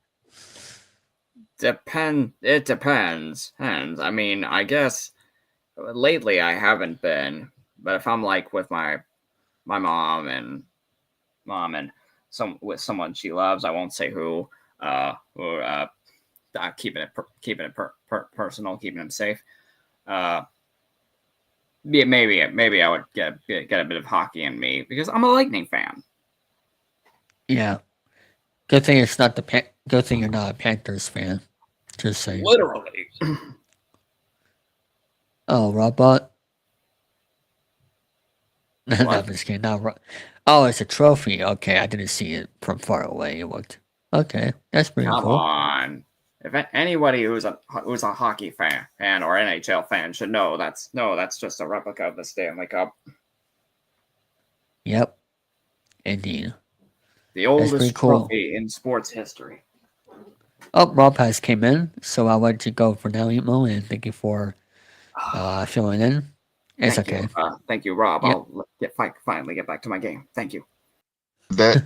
It depends. I mean, I guess lately I haven't been, but if I'm like with my mom and with someone she loves, I won't say who. Keeping it personal, keeping them safe. Maybe I would get a bit of hockey in me because I'm a Lightning fan. Yeah. Good thing it's not good thing you're not a Panthers fan. Just saying. Literally. Oh, Robot. No, I'm just kidding. Oh, it's a trophy. Okay, I didn't see it from far away. It looked okay. That's pretty Come cool. on. If anybody who's a hockey fan or NHL fan should know, that's just a replica of the Stanley Cup. Yep. Indeed. The oldest cool. trophy in sports history. Oh, Rob has came in, so I'll let you go for now, Emo, and thank you for filling in. It's okay. Thank you, Rob. Yep. I'll finally get back to my game. Thank you. Sorry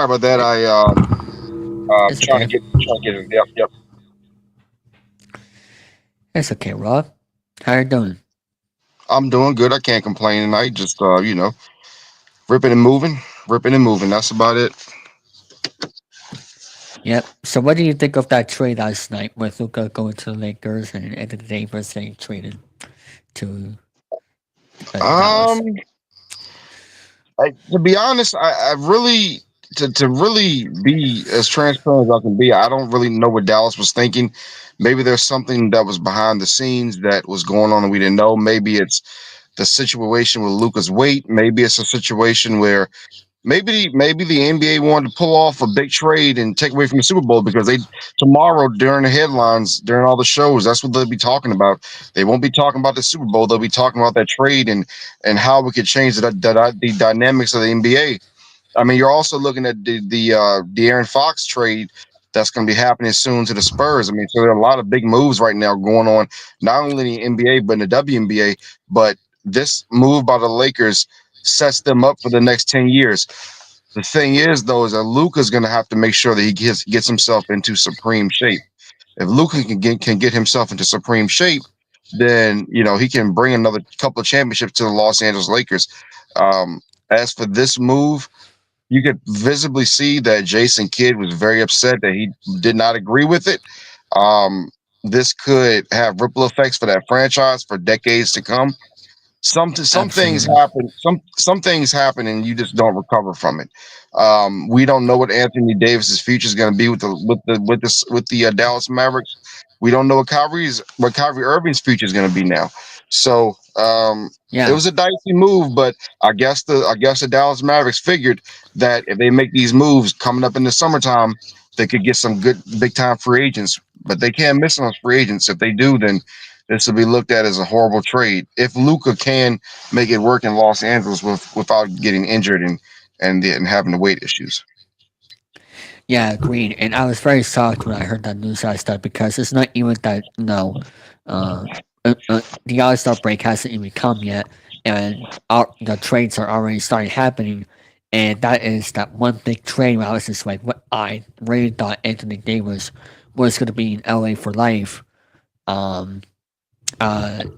about that. It's trying okay. to get it. Yep. It's okay, Rob. How you doing? I'm doing good. I can't complain tonight. Just ripping and moving. That's about it. Yep. So what do you think of that trade last night with Luka going to the Lakers and Anthony Davis getting traded to Dallas? To be honest, I really to really be as transparent as I can be, I don't really know what Dallas was thinking. Maybe there's something that was behind the scenes that was going on and we didn't know. Maybe it's the situation with Luka's weight. Maybe it's a situation where maybe the NBA wanted to pull off a big trade and take away from the Super Bowl because tomorrow during the headlines, during all the shows, that's what they'll be talking about. They won't be talking about the Super Bowl. They'll be talking about that trade and how we could change the dynamics of the NBA. I mean, you're also looking at the Aaron Fox trade that's going to be happening soon to the Spurs. I mean, so there are a lot of big moves right now going on, not only in the NBA but in the WNBA. But this move by the Lakers sets them up for the next 10 years. The thing is, though, is that Luka's going to have to make sure that he gets himself into supreme shape. If Luka can get himself into supreme shape, then he can bring another couple of championships to the Los Angeles Lakers. As for this move, you could visibly see that Jason Kidd was very upset that he did not agree with it. This could have ripple effects for that franchise for decades to come. Some things Absolutely. happen. Some things happen, and you just don't recover from it. We don't know what Anthony Davis's future is going to be with the Dallas Mavericks. We don't know what Kyrie Irving's future is going to be now. So it Yeah. was a dicey move, but I guess the Dallas Mavericks figured that if they make these moves coming up in the summertime, they could get some good big time free agents. But they can't miss on those free agents. If they do, then this will be looked at as a horrible trade. If Luka can make it work in Los Angeles without getting injured and having the weight issues. Yeah, agreed. And I was very shocked when I heard that news last night because it's not even that the All Star break hasn't even come yet, and the trades are already starting happening, and that is that one big trade where I was just like, what I really thought Anthony Davis was going to be in LA for life, and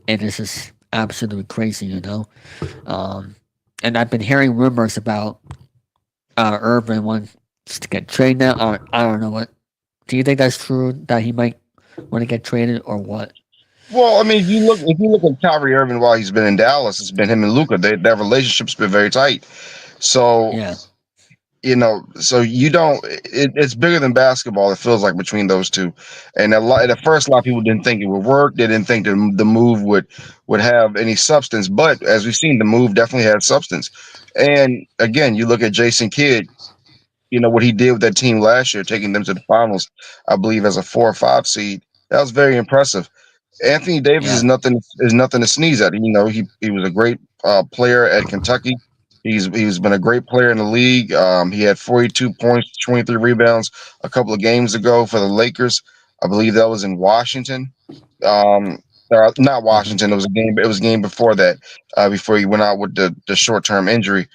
it's just absolutely crazy, and I've been hearing rumors about Irvin wants to get traded now. I don't know what. Do you think that's true that he might want to get traded or what? Well, I mean, if you look at Kyrie Irving while he's been in Dallas, it's been him and Luka. Their relationship's been very tight. So Yeah, so you don't. It's bigger than basketball. It feels like between those two. And at first, a lot of people didn't think it would work. They didn't think the move would have any substance. But as we've seen, the move definitely had substance. And again, you look at Jason Kidd. What he did with that team last year, taking them to the finals, I believe, as a 4 or 5 seed. That was very impressive. Anthony Davis yeah, is nothing to sneeze at. He was a great player at Kentucky. He's been a great player in the league. He had 42 points, 23 rebounds a couple of games ago for the Lakers. I believe that was in Washington. Not Washington. It was a game. It was a game before that. Before he went out with the short term injury.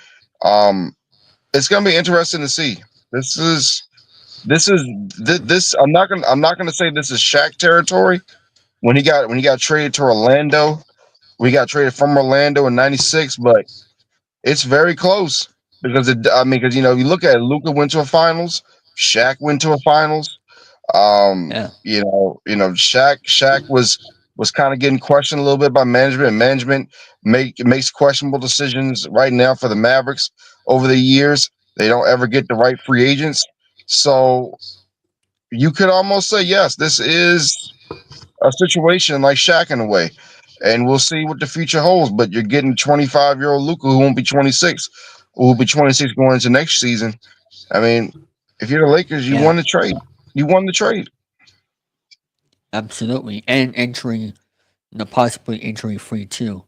It's going to be interesting to see. This is this. I'm not gonna say this is Shaq territory. When he got traded to Orlando, we got traded from Orlando in '96, but it's very close because because you look at it, Luka went to a finals, Shaq went to a finals. yeah, Shaq was kind of getting questioned a little bit by management. And management makes questionable decisions right now for the Mavericks over the years. They don't ever get the right free agents. So you could almost say, yes, this is a situation like Shaq in a way. And we'll see what the future holds. But you're getting 25-year-old Luka who won't be 26, who will be 26 going into next season. I mean, if you're the Lakers, you yeah, won the trade. You won the trade. absolutely. And injury, possibly injury free too.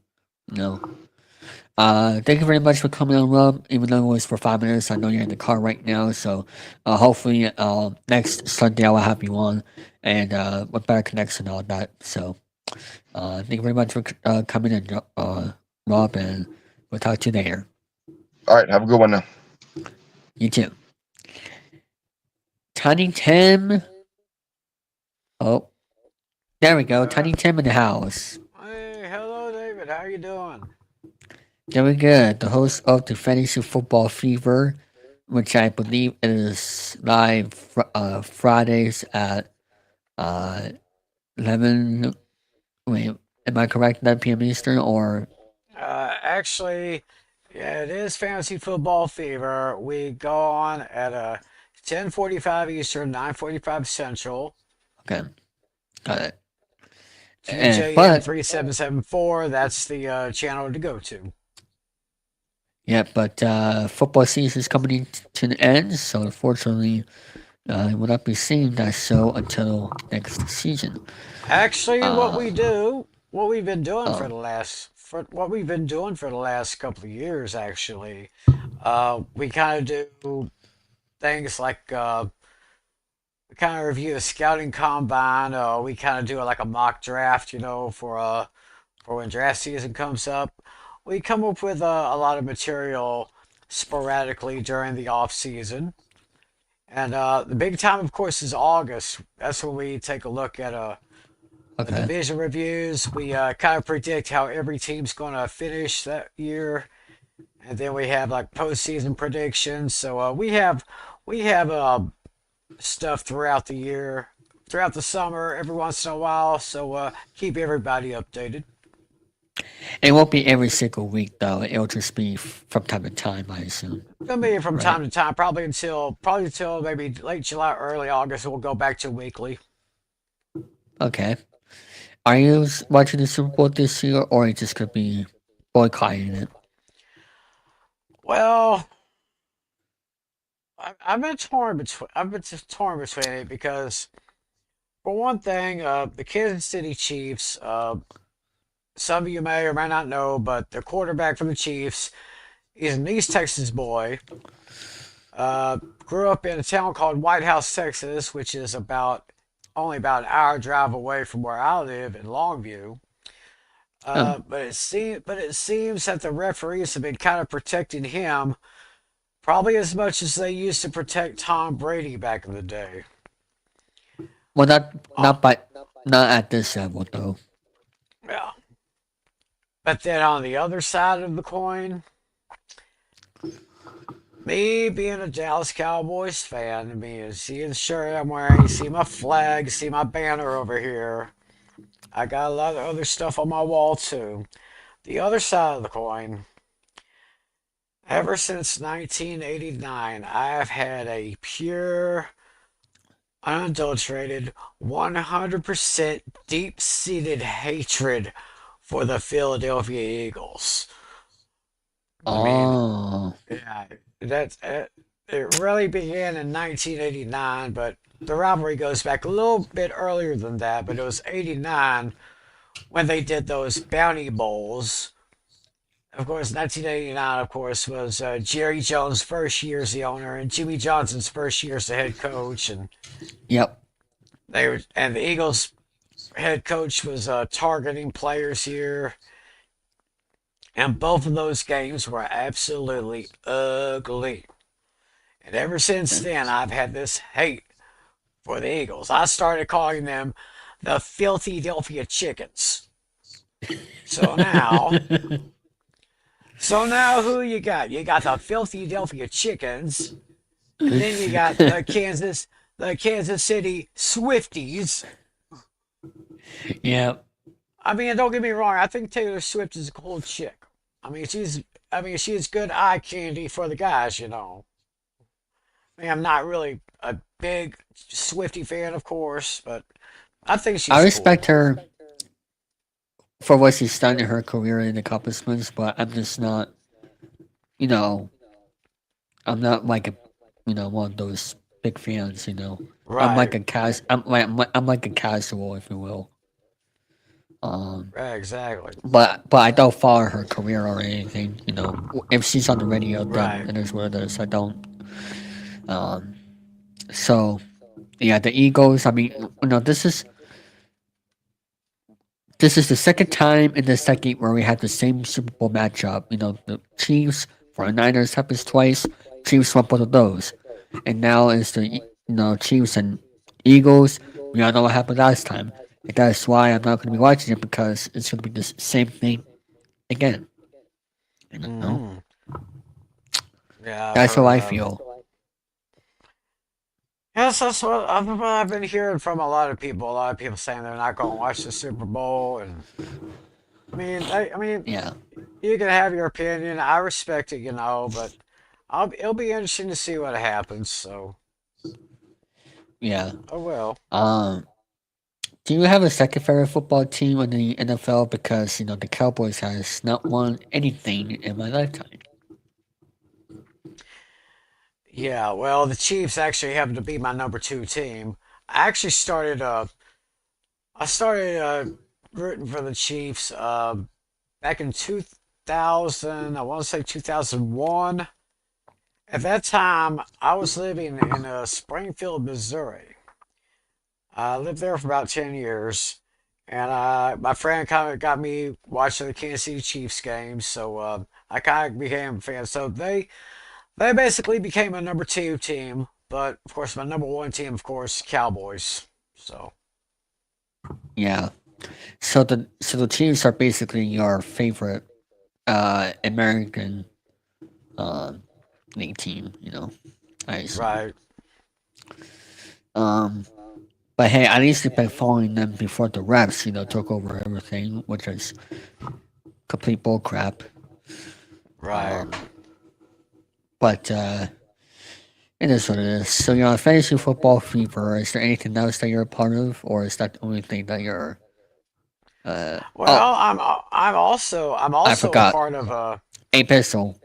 Thank you very much for coming on, Rob. Even though it was for 5 minutes, I know you're in the car right now. So, hopefully, next Sunday I will have you on, and with better connection and all that. So, thank you very much for coming in, Rob, and we'll talk to you later. All right, have a good one now. You too. Tiny Tim. Oh, there we go. Tiny Tim in the house. Hey, hello, David. How you doing? Doing good. The host of the Fantasy Football Fever, which I believe is live Fridays at 11. Wait, am I correct? 9 p.m. Eastern or? Actually, yeah, it is Fantasy Football Fever. We go on at 10:45 Eastern, 9:45 Central. Okay, got it. GJM But 3774. That's the channel to go to. Yeah, but football season is coming to an end, so unfortunately, we'll not be seeing that show until next season. Actually, Uh, what we've been doing oh, what we've been doing for the last couple of years, actually, we kind of do things like we kind of review the scouting combine. We kind of do like a mock draft, for when draft season comes up. We come up with a lot of material sporadically during the off season. And the big time, of course, is August. That's when we take a look at the okay. division reviews. We kind of predict how every team's going to finish that year, and then we have like postseason predictions. So we have stuff throughout the year, throughout the summer, every once in a while. So keep everybody updated. It won't be every single week though. It'll just be from time to time, I assume. Gonna be from Right. time to time, probably until maybe late July, early August. We'll go back to weekly. Okay. Are you watching the Super Bowl this year, or are you just gonna be boycotting it? Well, I've been torn between. I've been just torn between it because, for one thing, the Kansas City Chiefs. Some of you may or may not know, but the quarterback for the Chiefs is an East Texas boy. Grew up in a town called White House, Texas, which is only about an hour drive away from where I live in Longview. Oh, But it seems that the referees have been kind of protecting him, probably as much as they used to protect Tom Brady back in the day. well, Uh, not at this level though. yeah. But then on the other side of the coin, me being a Dallas Cowboys fan, I mean, you see the shirt I'm wearing, you see my flag, you see my banner over here. I got a lot of other stuff on my wall too. The other side of the coin, ever since 1989, I've had a pure, unadulterated, 100% deep seated hatred for the Philadelphia Eagles. I mean, Oh, yeah, that's it really began in 1989, but the rivalry goes back a little bit earlier than that, but it was 89 when they did those bounty bowls. Of course, 1989, of course, was Jerry Jones' first year as the owner and Jimmy Johnson's first year as the head coach, and yep. the Eagles head coach was targeting players here, and both of those games were absolutely ugly. And ever since then, I've had this hate for the Eagles. I started calling them the Filthy Delphia Chickens. So now, so now who you got? You got the Filthy Delphia Chickens, and then you got the Kansas City Swifties. Yep. I mean, don't get me wrong. I think Taylor Swift is a cool chick. She's good eye candy for the guys. I mean, I'm not really a big Swifty fan, of course, but I think I she's respect cool. her for what she's done in her career and accomplishments, but I'm just not, you know, I'm not like one of those big fans. I'm like Right. I'm like a casual, if you will. Um, Right, exactly. but I don't follow her career or anything. If she's on the radio, then Right. it is what it is. I don't. Um, so yeah, the Eagles. I mean, this is the second time in this decade where we had the same Super Bowl matchup. The Chiefs, 49ers happens twice. Chiefs won both of those. And now it's the Chiefs and Eagles. We all know what happened last time. And that's why I'm not going to be watching it, because it's going to be the same thing again. Hmm. Yeah, I've That's how heard. I feel. Yes, that's what I've been hearing from a lot of people. A lot of people saying they're not going to watch the Super Bowl, and I mean, Yeah. you can have your opinion. I respect it, but it'll be interesting to see what happens. So, Yeah. oh well. Do you have a second favorite football team in the NFL? Because the Cowboys has not won anything in my lifetime. Yeah, well, the Chiefs actually happen to be my number two team. I actually started rooting for the Chiefs back in 2000. I want to say 2001. At that time, I was living in Springfield, Missouri. I lived there for about 10 years, and my friend kind of got me watching the Kansas City Chiefs games, so I kind of became a fan. So they basically became a number two team, but of course, my number one team, of course, Cowboys. So Yeah. So the Chiefs are basically your favorite American uh, league team. I assume. right, Um, but hey, at least you've been following them before the refs, took over everything, which is complete bullcrap. right. But it is what it is. So fantasy football fever. Is there anything else that you're a part of, or is that the only thing that you're? Well, Oh, I'm I also a forgot. part of A pistol.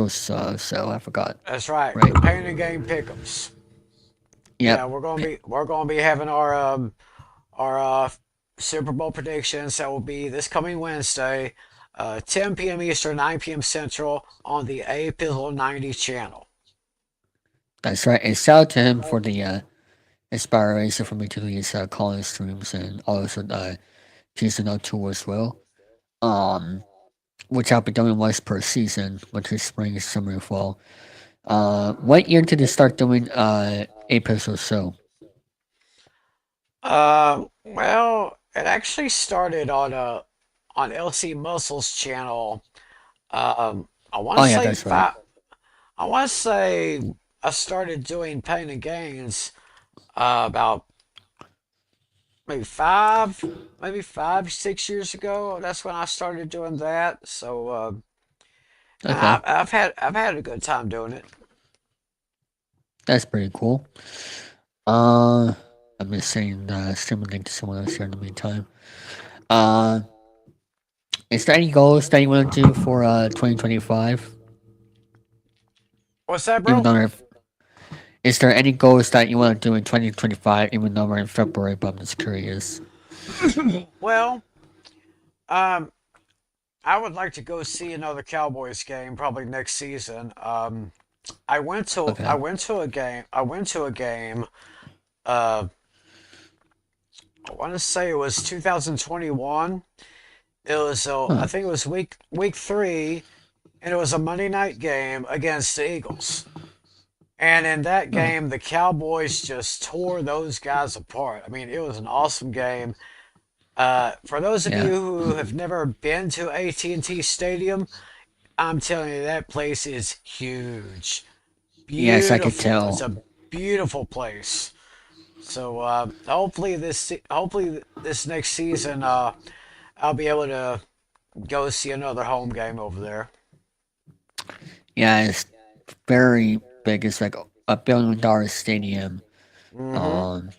So I forgot. that's right, Right. Pain and Game Pick'ems. Yeah, Yep. we're gonna be having our Super Bowl predictions that will be this coming Wednesday, 10 p.m. Eastern, 9 p.m. Central on the A Pizzle 90 channel. That's right. And shout out to him for the inspiration for me to these calling streams and also teasing out tour as well. Which I'll be doing once per season, which is spring, summer, and fall. What year did they start doing A-Piss or so? Well, it actually started on LC Muscle's channel. I want Oh to yeah, say that's right. five. I want to say I started doing Pain and Gains about maybe 5, 6 years ago. That's when I started doing that. So, and Okay, I've had a good time doing it. that's pretty cool. Uh, I'm just saying streaming link to someone else here in the meantime. Uh, is there any goals that you want to do for 2025? What's that, Even bro? though is there any goals that you want to do in 2025? Even though we're in February, but I'm just curious. Well, um, I would like to go see another Cowboys game probably next season. I Okay. went to a game. I went to a game. Uh, I want to say it was 2021. It was I Huh. think it was week three, and it was a Monday night game against the Eagles. And in that Huh. game, the Cowboys just tore those guys apart. I mean, it was an awesome game. For those of you Yeah. who have never been to AT&T Stadium, I'm telling you that place is huge, Yes, I could beautiful. It's tell. a beautiful place. So hopefully this next season, I'll be able to go see another home game over there. Yeah, it's very big. It's like $1 billion stadium. Mm-hmm. Um,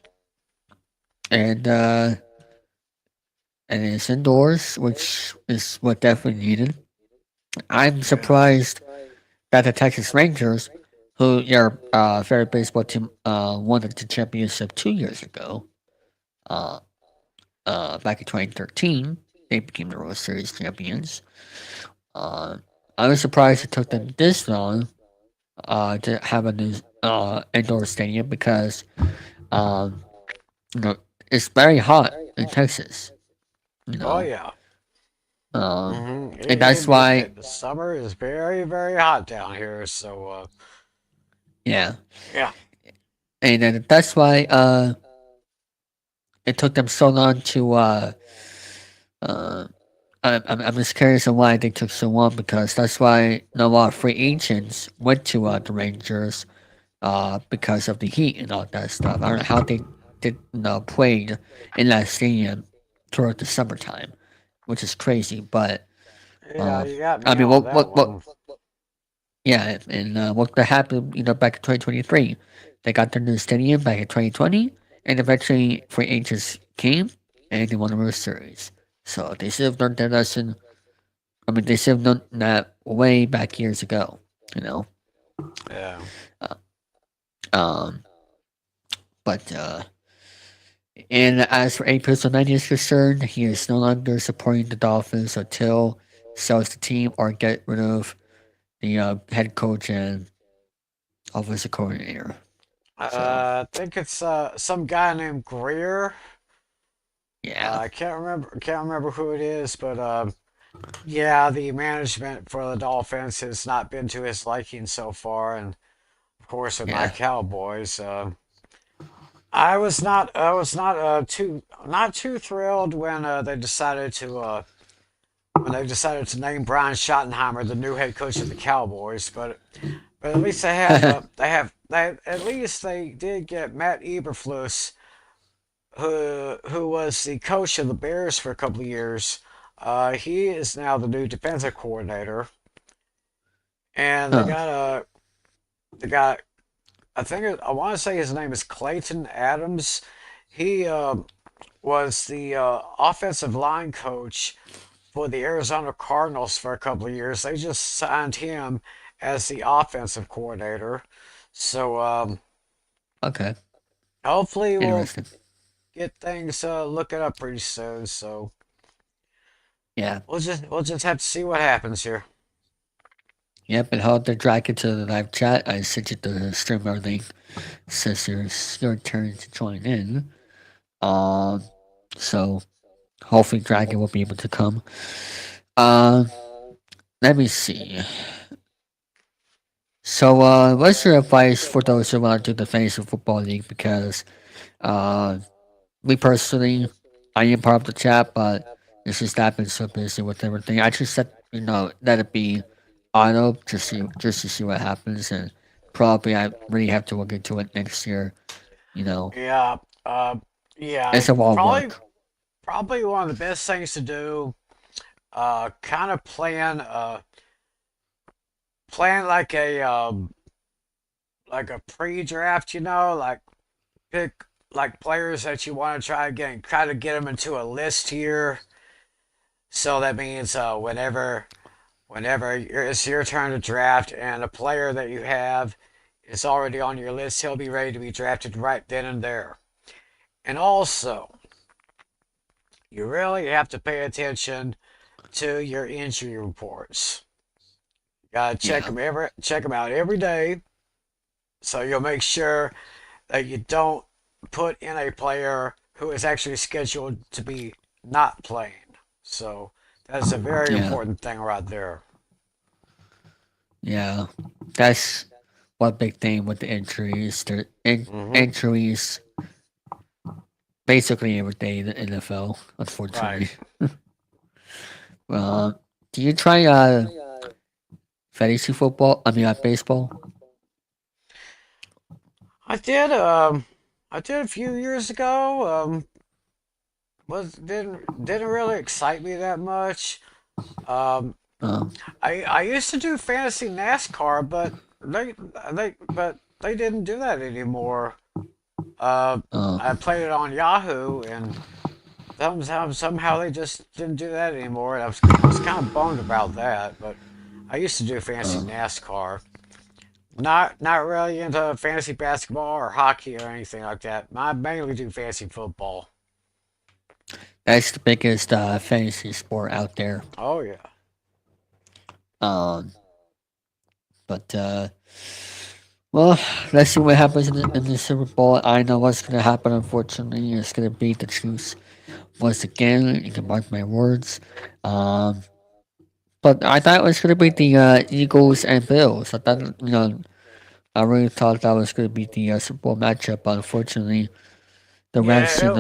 and it's indoors, which is what definitely needed. I'm Yeah. surprised that the Texas Rangers, who your favorite baseball team, won the championship 2 years ago, uh, back in 2013, they became the World Series champions. Uh, I was surprised it took them this long to have a new indoor stadium because um, you know it's very hot in Texas. You Oh know, yeah. um, Mm-hmm. and that's why The summer is very hot down here. So yeah, yeah. and then that's why it took them so long to uh. I'm just curious on why they took so long because that's why a lot of free agents went to the Rangers because of the heat and all that stuff. I don't know how they did played in that stadium throughout the summertime, which is crazy. But Yeah, you got I me mean, on that one. yeah, and what happened, back in 2023, they got their new stadium back in 2020, and eventually free agents came and they won the World Series. So they should have learned their lesson. I mean, they should have done that way back years ago. You know. Yeah. Um, but and as for April 90 is concerned, he is no longer supporting the Dolphins until sells the team or get rid of the head coach and offensive coordinator. I think it's some guy named Greer. Yeah. I can't remember who it is, but yeah, the management for the Dolphins has not been to his liking so far, and of course with my Yeah. Cowboys, I was not too thrilled when they decided to name Brian Schottenheimer the new head coach of the Cowboys, but at least at least they did get Matt Eberflus, who was the coach of the Bears for a couple of years. He is now the new defensive coordinator, and they got I want to say his name is Clayton Adams. He was the offensive line coach for the Arizona Cardinals for a couple of years. They just signed him as the offensive coordinator. So Okay. hopefully we'll Interesting. get things looking up pretty soon. So Yeah. we'll just have to see what happens here. Yep, and how to drag it to the live chat. I sent you the streamer link. Says it's your turn to join in. So hopefully Dragon will be able to come. Let me see. So, what's your advice for those who want to do the fantasy football league? Because, me personally, I am part of the chat, but it's just I've been so busy with everything. I just let let it be auto just to see what happens, and probably I really have to look into it next year. Yeah, yeah. It's a lot of work. Probably one of the best things to do. Kind of plan like a pre-draft. Like pick like players that you want to try to get them into a list here. So that means whenever it's your turn to draft and a player that you have is already on your list, he'll be ready to be drafted right then and there. And also, you really have to pay attention to your injury reports. You gotta check them out every day, so you'll make sure that you don't put in a player who is actually scheduled to be not playing. So that's a very important thing right there. Yeah, that's one big thing with the injuries. The injuries basically every day in the NFL, unfortunately. Right. Do you try fantasy football? I mean, baseball. I did a few years ago. Didn't really excite me that much. I used to do fantasy NASCAR, but they didn't do that anymore. I played it on Yahoo, and somehow they just didn't do that anymore. And I was kind of bummed about that. But I used to do fantasy NASCAR. Not really into fantasy basketball or hockey or anything like that. I mainly do fantasy football. That's the biggest fantasy sport out there. Oh yeah. But well, let's see what happens in the Super Bowl. I know what's gonna happen. Unfortunately, it's gonna be the Chiefs once again. You can mark my words. But I thought it was gonna be the Eagles and Bills. I thought I really thought that was gonna be the Super Bowl matchup. But unfortunately, the Rams. It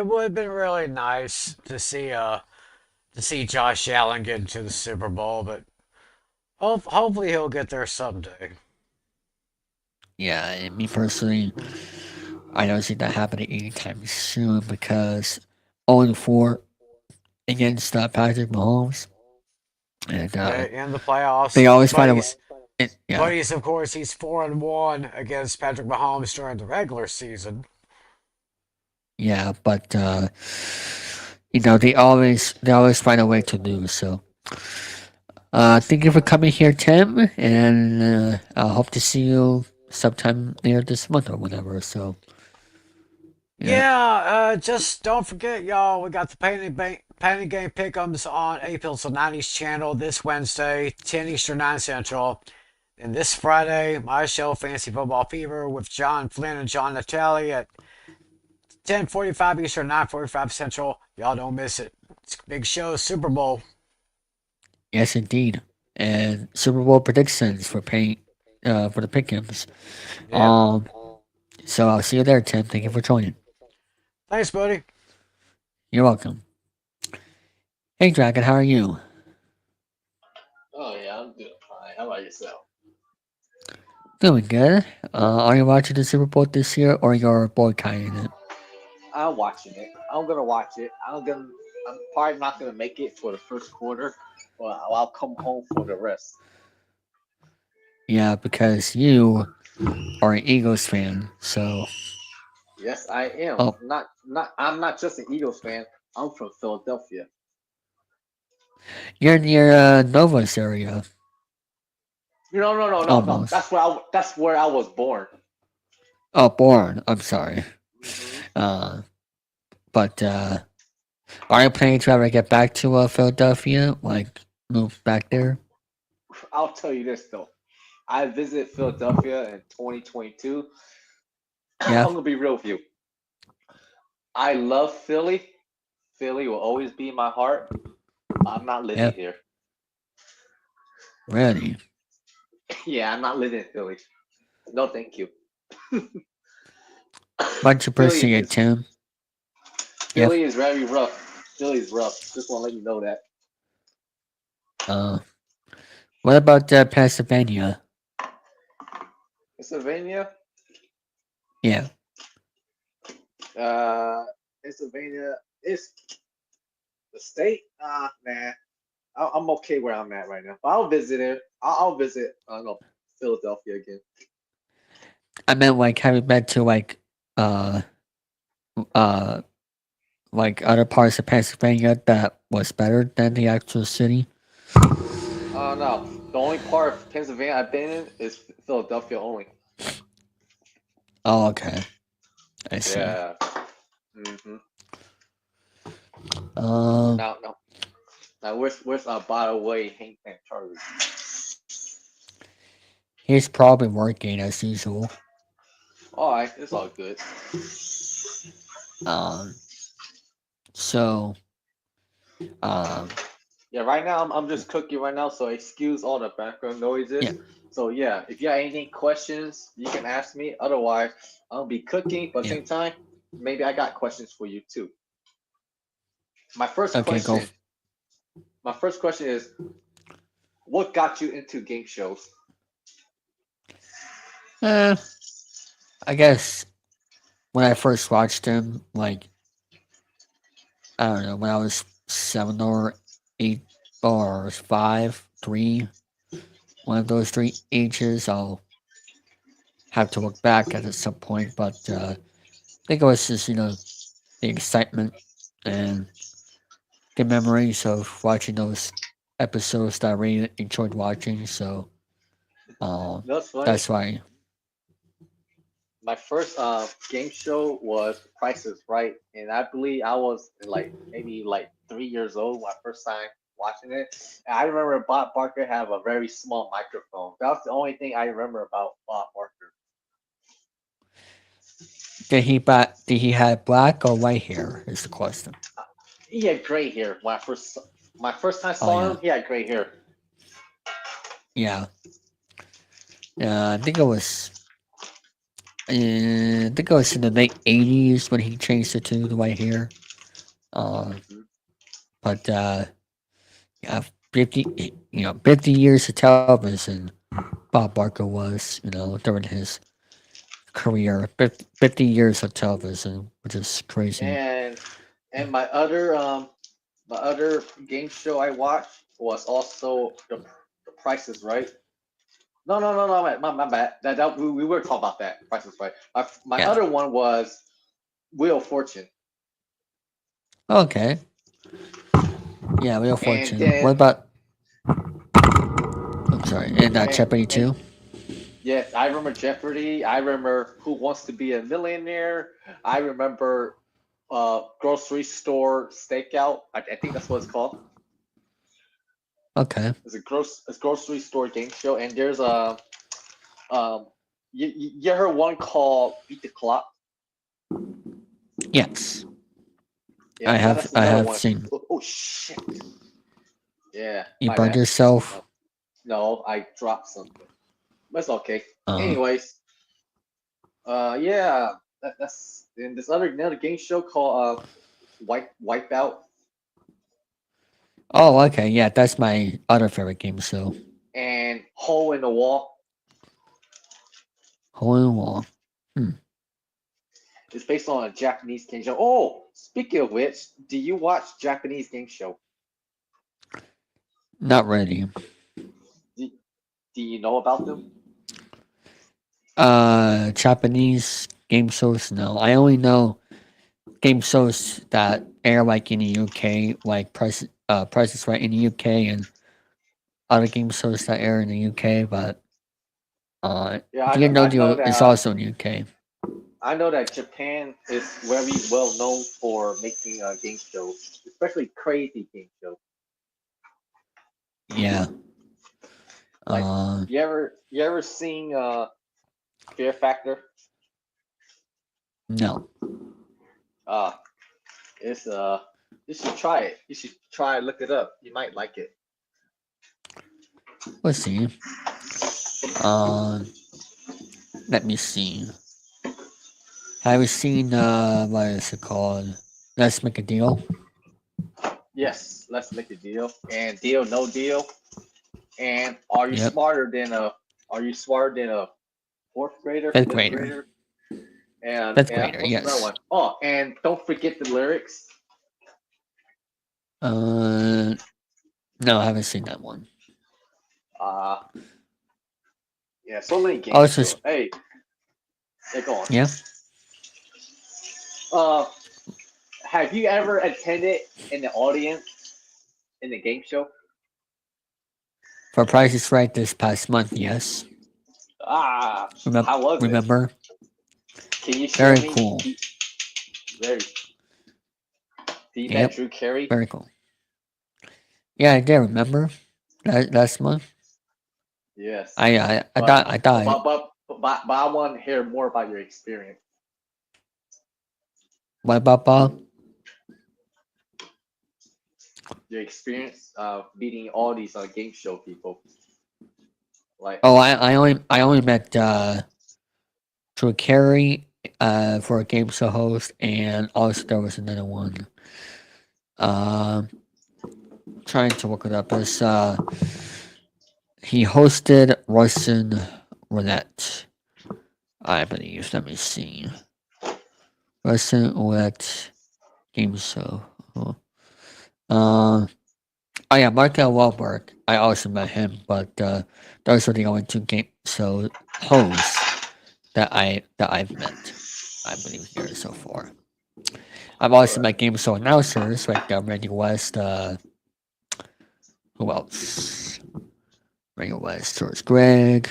would have been really nice to see Josh Allen get into the Super Bowl, but hopefully he'll get there someday. Yeah, and me personally, I don't see that happening anytime soon because 0-4 against Patrick Mahomes. And in the playoffs, they always find a way. But of course, he's 4-1 against Patrick Mahomes during the regular season. Yeah, but they always find a way to lose. So, thank you for coming here, Tim, and I hope to see you sometime later this month or whatever. So Yeah, just don't forget, y'all. We got the Painting Game Pick'ems on April's 90s channel this Wednesday, 10 Eastern, 9 Central. And this Friday, my show, Fantasy Football Fever, with John Flynn and John Natali at 10:45 Eastern, 9:45 Central. Y'all don't miss it. It's a big show, Super Bowl. yes, indeed, and Super Bowl predictions for the Pick'ems. Yeah. So I'll see you there, Tim. Thank you for joining. Thanks, buddy. You're welcome. Hey, Dragon, how are you? Oh yeah, I'm doing fine. How about yourself? Doing good. Are you watching the Super Bowl this year, or you're boycotting it? I'm watching it. I'm gonna watch it. I'm probably not gonna make it for the first quarter, but I'll come home for the rest. Yeah, because you are an Eagles fan, so. Yes, I am. Oh. I'm not just an Eagles fan. I'm from Philadelphia. You're near Novus area. No. Almost. That's where I was born. Oh, born. I'm sorry. But are you planning to ever get back to Philadelphia? Like move back there? I'll tell you this though. I visited Philadelphia in 2022. Yeah. I'm gonna be real with you. I love Philly. Philly will always be in my heart. I'm not living here. Really? Yeah, I'm not living in Philly. No, thank you. Much appreciated, Tim. Philly is very rough. Philly is rough. Just want to let you know that. What about Pennsylvania? Pennsylvania? Yeah. Pennsylvania is the state. Man, I'm okay where I'm at right now. But I'll visit it. I'll visit. Philadelphia again. I meant like have you been to like other parts of Pennsylvania that was better than the actual city? No. The only part of Pennsylvania I've been in is Philadelphia only. Oh, okay. I see. Yeah. Mm-hmm. Now where's by the way Hank and Charlie? He's probably working as usual. Alright, it's all good. So yeah, right now I'm just cooking right now, so excuse all the background noises. Yeah. So yeah, if you have any questions, you can ask me. Otherwise, I'll be cooking, but at the same time, maybe I got questions for you too. My first question is, what got you into game shows? I guess when I first watched him, like I don't know, when I was 7 or 8 or 5, 3, one of those 3 ages, I'll have to look back at it some point, but I think it was just, the excitement and the memories of watching those episodes that I really enjoyed watching, so that's why. My first game show was Price is Right, and I believe I was maybe 3 years old when I first time watching it. And I remember Bob Barker have a very small microphone. That's the only thing I remember about Bob Barker. Did he have black or white hair? Is the question. He had gray hair. When my first time saw him, he had gray hair. Yeah. I think it was in the late 80s when he changed it to the white hair. But 50 years of television, Bob Barker was, during his career. 50 years of television, which is crazy. And my other game show I watched was also the Price is Right. No, my bad. That we were talking about that. Price is Right. My other one was Wheel of Fortune. Okay. Yeah, Wheel of Fortune. What about? I'm sorry. And Jeopardy too. Yes, I remember Jeopardy. I remember Who Wants to Be a Millionaire. I remember grocery store stakeout. I think that's what it's called. Okay. It's a grocery store game show, and there's a you heard one called Beat the Clock. Yes. Yeah, I that's have another one. seen. Oh shit! Yeah, You my burned bad. yourself. No, I dropped something. That's okay. Uh, Anyways, yeah, that's in this another game show called Wipeout oh, okay. Yeah, that's my other favorite game. So, and Hole in the Wall. Hole in the Wall. It's based on a Japanese game show. Oh, speaking of which, do you watch Japanese game show? Not really. Do, do you know about them? Japanese game shows. No, I only know game shows that air like in the UK, like Price is Right in the UK, and other game shows that air in the UK. But Yeah, Dear No I know Deal that. is also in the UK. I know that Japan is very well known for making game shows, especially crazy game shows. Yeah. Like you ever seen Fear Factor? No. It's you should try it. You should try look it up. You might like it. Let's see. Let me see. Have you seen what is it called? Let's Make a Deal. Yes, let's make a deal. And Deal No Deal. And are you Yep. smarter than a fourth grader, Fifth fifth grader. grader? And Fifth grader. what's another Yes. one? Oh, and don't forget the lyrics. No, I haven't seen that one. Yeah, so many games. Also, Hey, go on. yeah. Have you ever attended in the audience in the game show? For Price is Right this past month, yes. How was it? Remember? Can you share Very me? cool. Very. Did you Yep. met Drew Carey? Very cool. Yeah, I did remember last month. Yes. I thought. But I want to hear more about your experience. What about Bob? Your experience meeting all these game show people. Like. Oh, I only met Drew Carey for a game show host, and also there was another one. Trying to look it up. It's he hosted Russian Roulette, I believe. Let me see. Russian Roulette game show. Oh yeah, Michael Wahlberg. I also met him, but those are the only two game show hosts that I've met, I believe, here so far. I've also met game show announcers like Randy West. Who else? Randy West, George Gregg,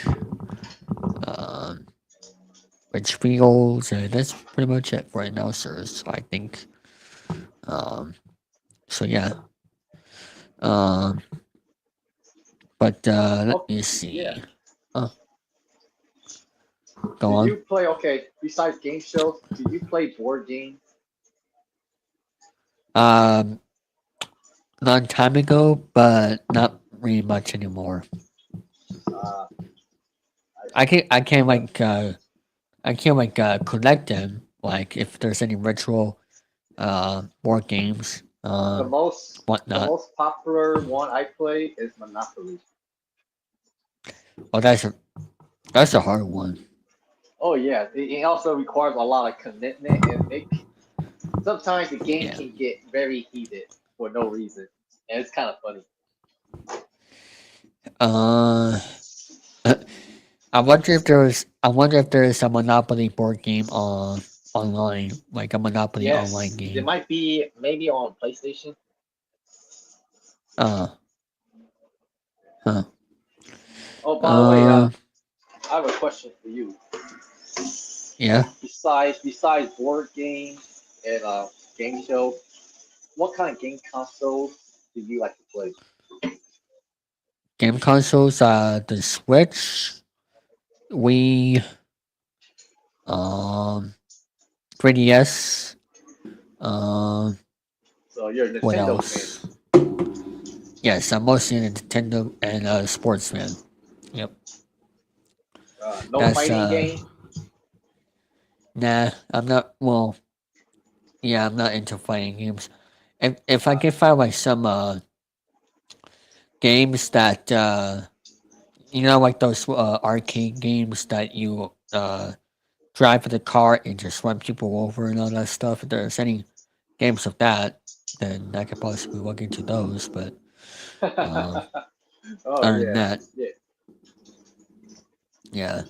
Rich Fields, and that's pretty much it for announcers, I think. So yeah. But let me see. Yeah. Go on. Do you play besides game shows? Do you play board games? Long time ago, but not really much anymore. I can't collect them. Like if there's any retro board games. The most popular one I play is Monopoly. Oh, that's a hard one. Oh yeah, it also requires a lot of commitment, and sometimes the game can get very heated for no reason, and it's kind of funny. I wonder if there's a Monopoly board game online, like a Monopoly online game. It might be maybe on PlayStation. Huh. Oh, by the way, I have a question for you. Yeah. Besides board games and game show, what kind of game consoles do you like to play? Game consoles, the Switch, Wii, 3DS, So you're a what Nintendo else? fan. Yes, I'm mostly a Nintendo and sports fan. Yep. No That's fighting game. Nah, I'm not. Well, yeah, I'm not into fighting games. If I can find like some games that like those arcade games that you drive the car and just run people over and all that stuff. If there's any games of that, then I could possibly look into those. But Oh other than yeah, that, yeah.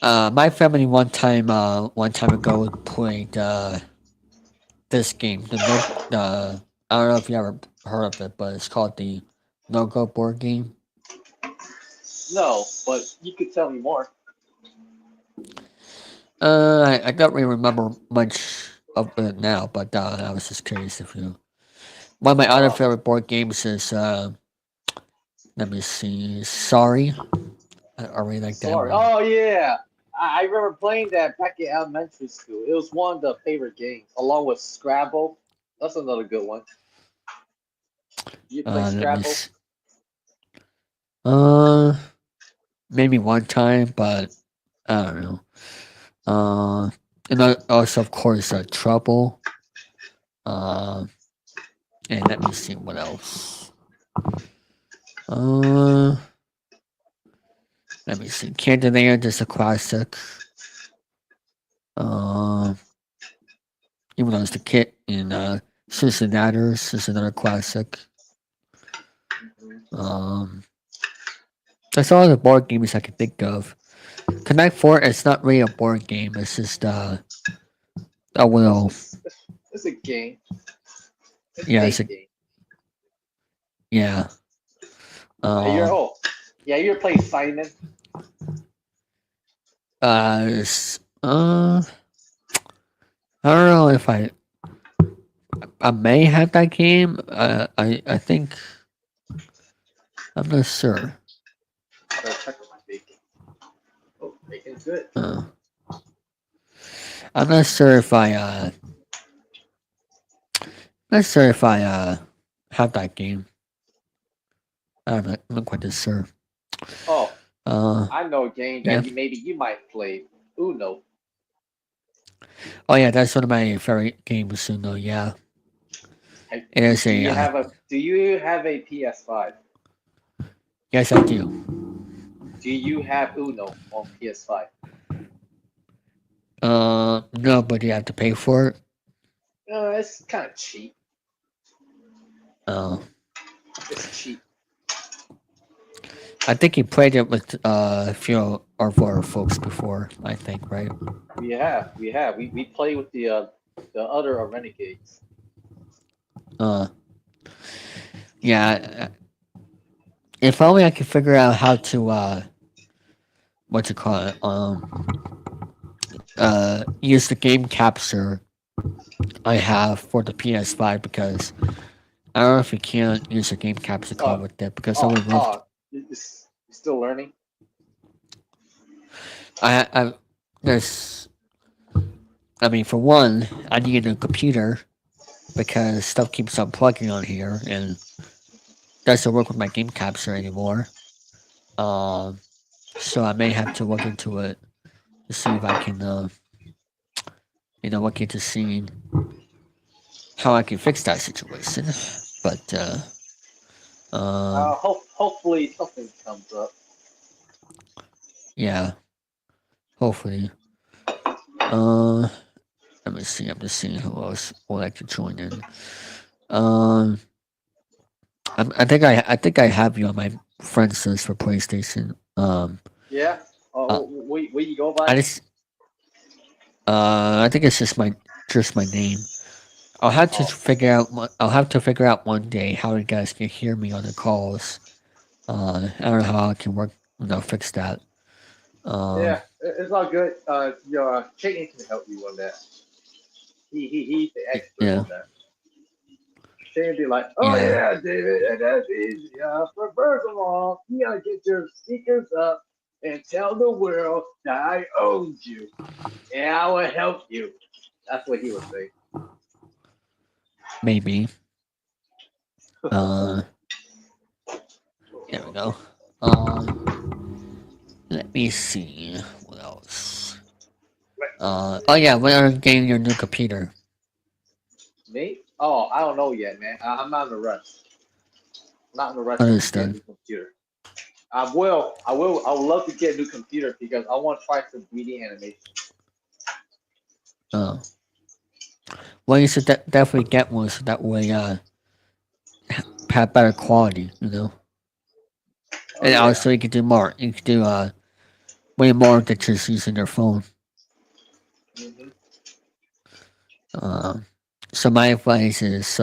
yeah. My family one time ago played this game. I don't know if you ever heard of it, but it's called the No Go board game. No, but you could tell me more. I don't really remember much of it now, but I was just curious if you. One of my other favorite board games is let me see. Sorry, I really like that Sorry. one. Oh yeah, I remember playing that back in elementary school. It was one of the favorite games, along with Scrabble. That's another good one. You play Let me Scrabble? see. Maybe one time, but I don't know. And also of course Trouble. And let me see what else. Let me see. Candyland is a classic. Even though it's the kit in Cincinnati's is another classic. That's all the board games I can think of. Connect Four, it's not really a board game. It's just a little. It's a game. It's a game. Yeah. You're playing Simon. I don't know if I may have that game. I think I'm not sure. Gotta check my bacon. Oh, bacon's good. I'm not sure if I have that game. I'm not quite sure. Oh, I know a game that you might play. Uno. Oh yeah, that's one of my favorite games. Uno, yeah. It is Do you have a PS5? Yes, I do. Do you have Uno on PS5? No, but you have to pay for it. It's kind of cheap. Oh. It's cheap. I think you played it with a few of our folks before. I think, right? We have. We play with the other renegades. Yeah. If only I could figure out how to what you call it, use the game capture I have for the PS5 because I don't know if you can't use the game capture card with that because someone moved. You're still learning. For one, I need a computer because stuff keeps unplugging on here and doesn't work with my game capture anymore. So I may have to look into it to see if I can, look into seeing how I can fix that situation. But hopefully something comes up. Yeah, hopefully. Let me see. I'm just seeing who else would like to join in. I think I have you on my friends list for PlayStation. Yeah. Where you go by? I think it's just my name. I'll have to figure out one day how you guys can hear me on the calls. I don't know how I can fix that. Yeah, it's all good. Your Chayton can help you on that. He's the expert yeah, on that. Chayton be like, oh yeah. yeah, David, and that's easy. But first of all, you gotta get your sneakers up and tell the world that I owned you, and I will help you. That's what he would say. Maybe. There we go. Let me see what else. Oh yeah, when are you getting your new computer? Me? Oh, I don't know yet, man. I'm not in a rush. Not in a rush to get a Understood. new computer. I would love to get a new computer because I want to try some 3D animation. Oh, well, you should definitely get one so that way, have better quality, you know. Oh And yeah. also, you can do more. You can do way more than just using your phone. Hmm. So my advice is,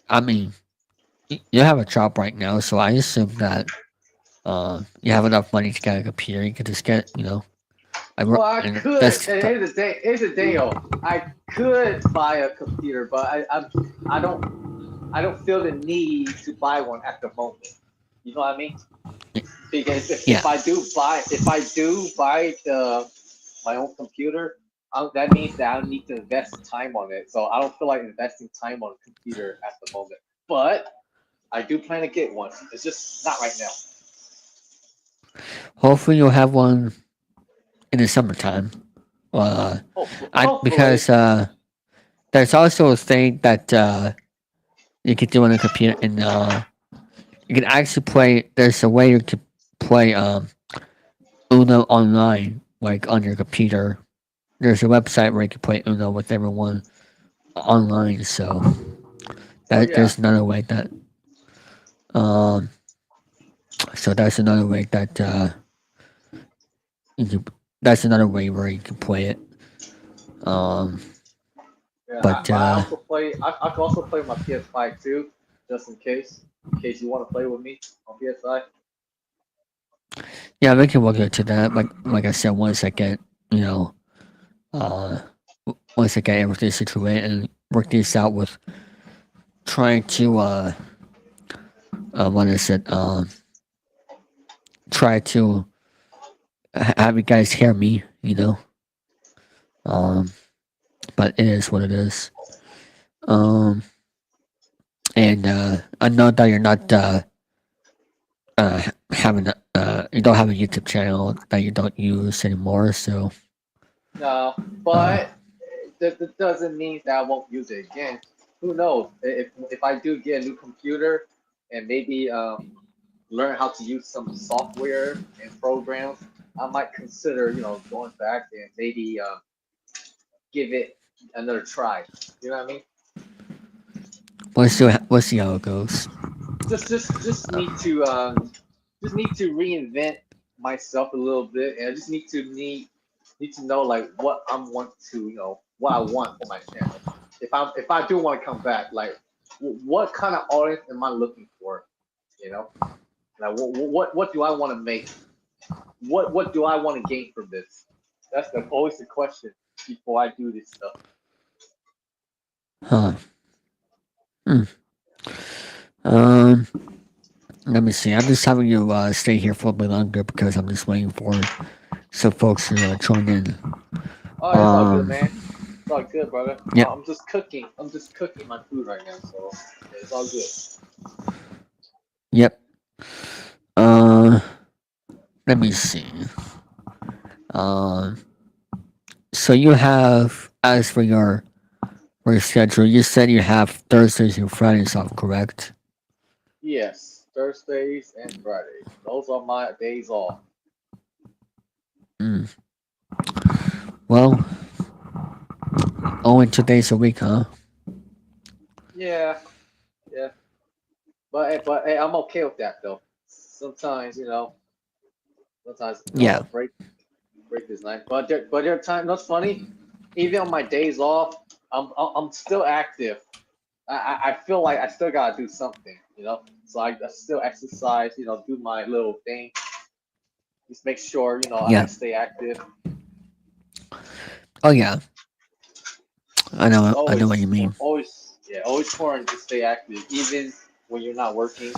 I mean, you have a job right now, so I assume that you have enough money to get a computer. You can just get, you know, Well, I and could. that's And here's the thing, though. I could buy a computer, but I don't feel the need to buy one at the moment. You know what I mean? Because yeah. if I do buy my own computer, that means that I need to invest time on it. So I don't feel like investing time on a computer at the moment. But I do plan to get one. It's just not right now. Hopefully, you'll have one in the summertime. Hopefully. Because there's also a thing that you can do on a computer, and you can actually play. There's a way you can play Uno online, like on your computer. There's a website where you can play Uno with everyone online. So Oh yeah. there's another way that um. So that's another way that you can. That's another way where you can play it. Um, Yeah, but I also play. I can also play my PS5 too, just in case. In case you want to play with me on PS5. yeah, we can look into that. Like I said, once I get you know, uh, once I get everything situated and work this out with trying to what is it? Try to have you guys hear me. You know, um, but it is what it is. Um, and I know that you're not having you don't have a YouTube channel that you don't use anymore. So No, uh, but that doesn't mean that I won't use it again. Who knows? If I do get a new computer and maybe learn how to use some software and programs, I might consider going back and maybe give it another try. You know what I mean? we'll see how it goes. Just need to reinvent myself a little bit, and I just need to know like what I want to what I want for my channel. If I do want to come back, like what kind of audience am I looking for? You know, like what do I want to make? What do I want to gain from this? That's always the question before I do this stuff. Huh. Hmm. Um. Let me see. I'm just having you stay here for a bit longer because I'm just waiting for some folks to join in. Oh, it's all good, man. It's all good, brother. Yep. I'm just cooking. I'm just cooking my food right now, so it's all good. Yep. Uh. Let me see. Um. So you have, as for your schedule, you said you have Thursdays and Fridays off, correct? Yes, Thursdays and Fridays. Those are my days off. Mm. Well, only 2 days a week, huh? Yeah, yeah. But hey, I'm okay with that though. Sometimes sometimes Yeah. break this night. But there are times. That's funny. Even on my days off, I'm still active. I feel like I still gotta do something. So I still exercise. Do my little thing. Just make sure Yeah. I stay active. Oh yeah. I know what you mean. Always important to stay active, even when you're not working.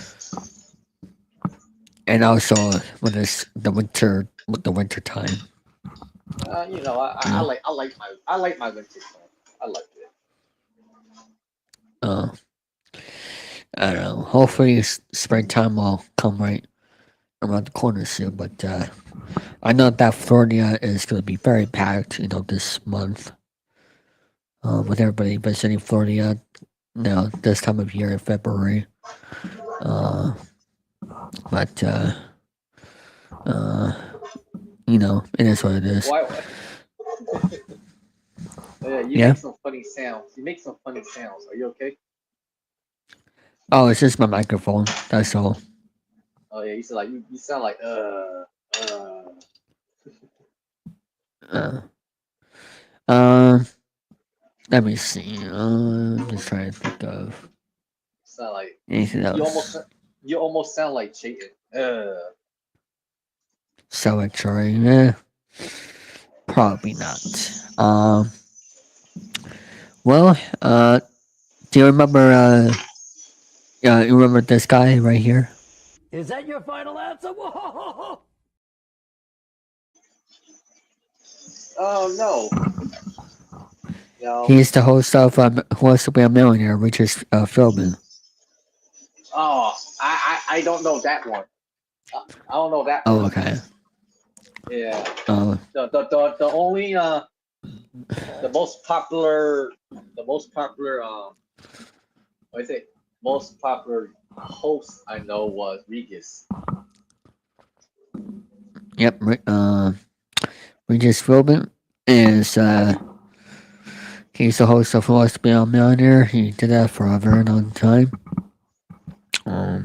And also with the winter time. I like my winter time. I like it. I don't know. Hopefully, springtime will come right around the corner soon. But I know that Florida is going to be very packed. This month. With everybody visiting Florida now this time of year in February. But it is what it is. Why? You make some funny sounds. Are you okay? Oh, it's just my microphone. That's all. Oh yeah, you sound like Let me see. I'm just trying to think of sound like anything else. you almost sound like Chayton. So actually, probably not. Well, do you remember? You remember this guy right here? Is that your final answer? Whoa! No. No. He's the host of Who Wants to Be a Millionaire, which is filming. Oh, I don't know that one. I don't know that Oh, one. okay. Yeah. The only the most popular what is it? Most popular host I know was Regis. Yep. Regis Philbin is he's the host of Who Wants to Be a Millionaire. He did that for a very long time. I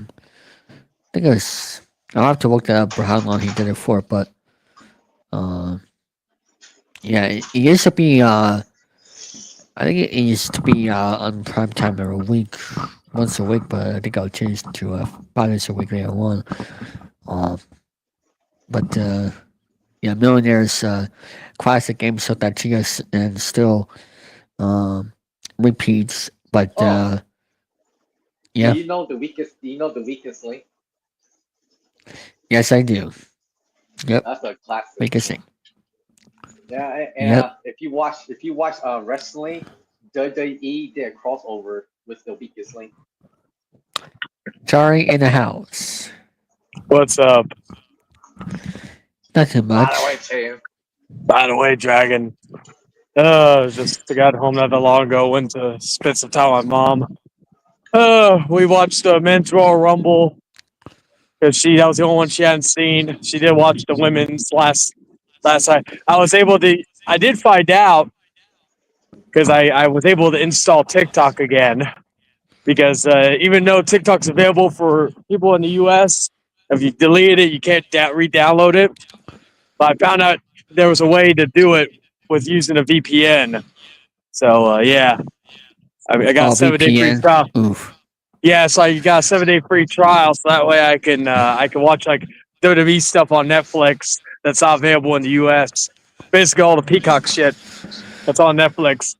think it was. I'll have to look that up for how long he did it for, but yeah, it used to be. I think it used to be on prime time every week, once a week, but I think I'll change to 5 days a week later on. But yeah, Millionaires, classic game show that just and still repeats. But yeah. Do you know the weakest link? Yes, I do. Yep. That's a classic. Weakest link. Yeah, and if you watch wrestling, WWE did a crossover with the weakest link. Sorry, in the house. What's up? Nothing much. By the way, Dragon. Just got home not that long ago. Went to spend some time with my mom. We watched the men's Royal Rumble because that was the only one she hadn't seen. She did watch the women's last night. I did find out because I was able to install TikTok again because even though TikTok's available for people in the U.S., if you delete it, you can't re-download it. But I found out there was a way to do it with using a VPN. So yeah, I got a 7-day free trial. Oof. Yeah, so you got a 7-day free trial, so that way I can watch like WWE stuff on Netflix that's not available in the US. Basically, all the Peacock shit that's on Netflix.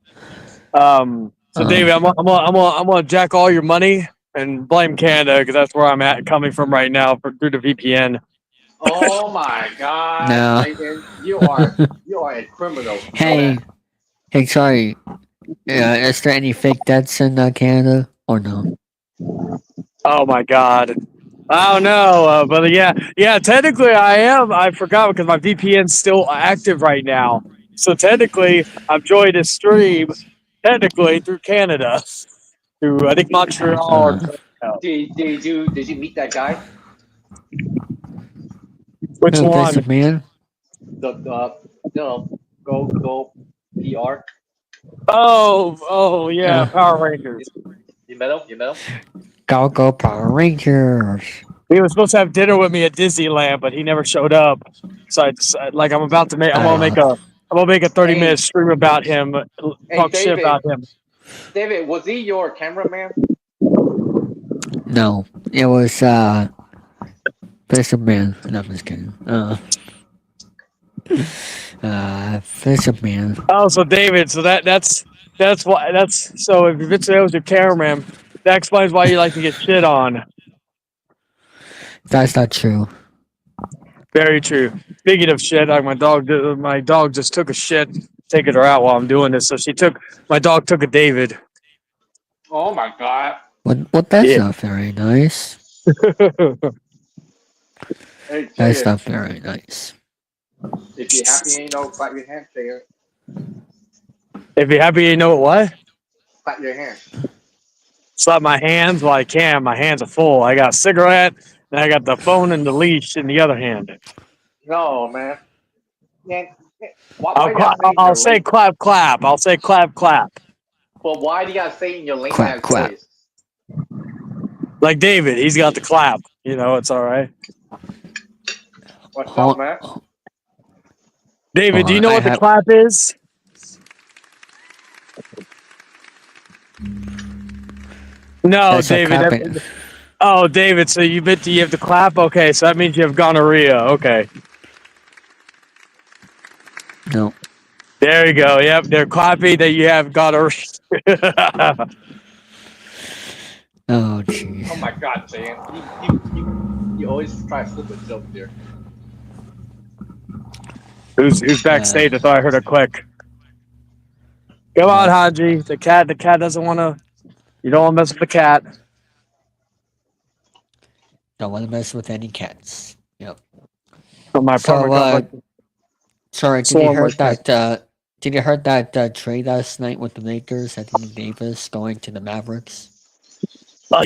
So David, I'm gonna jack all your money and blame Canada because that's where I'm coming from right now through the VPN. Oh my God! No. You are a criminal. Hey, sorry. Is there any fake deaths in Canada or no? Oh my God. I don't know, but yeah. Technically, I am. I forgot because my VPN's still active right now. So technically, I'm joining this stream. Technically, through Canada, through I think Montreal. Did you meet that guy? Which one? This man? Go PR. Oh yeah, Power Rangers. You met him? Go Power Rangers. He was supposed to have dinner with me at Disneyland, but he never showed up. So I'm gonna make a 30-minute stream about him, talk shit about him. David, was he your cameraman? No, it was Fisherman. No, I'm just kidding. Fisherman. Oh, so David, so that's why so if Vince was your cameraman, that explains why you like to get shit on. That's not true. Very true. Speaking of shit, like my dog just took a shit, taking her out while I'm doing this. So my dog took a David. Oh my god. Well, that's not very nice. Hey, That's not very nice. if you're happy, clap your hands, Taylor. If you're happy, you know what? Clap your hands. Slap my hands while I can. My hands are full. I got a cigarette, and I got the phone and the leash in the other hand. No, man. I'll say clap, clap. I'll say clap, clap. But why do you gotta say in your lame Clap, ass clap. voice? Like David, he's got the clap. It's all right. What's up, man? David, do you know what the clap is? No, That's David. Oh, David, so you have to clap? Okay, so that means you have gonorrhea. Okay. No. There you go. Yep, they're clapping that you have gonorrhea. Oh, jeez. Oh my god, Jay. You always try to slip a joke there. Who's backstage? I thought I heard a click. Come on, Haji. The cat doesn't want to. You don't want to mess with the cat. Don't want to mess with any cats. Yep. So my apartment sorry, did you heard that? Did you heard that trade last night with the Lakers? Anthony Davis going to the Mavericks. Oh,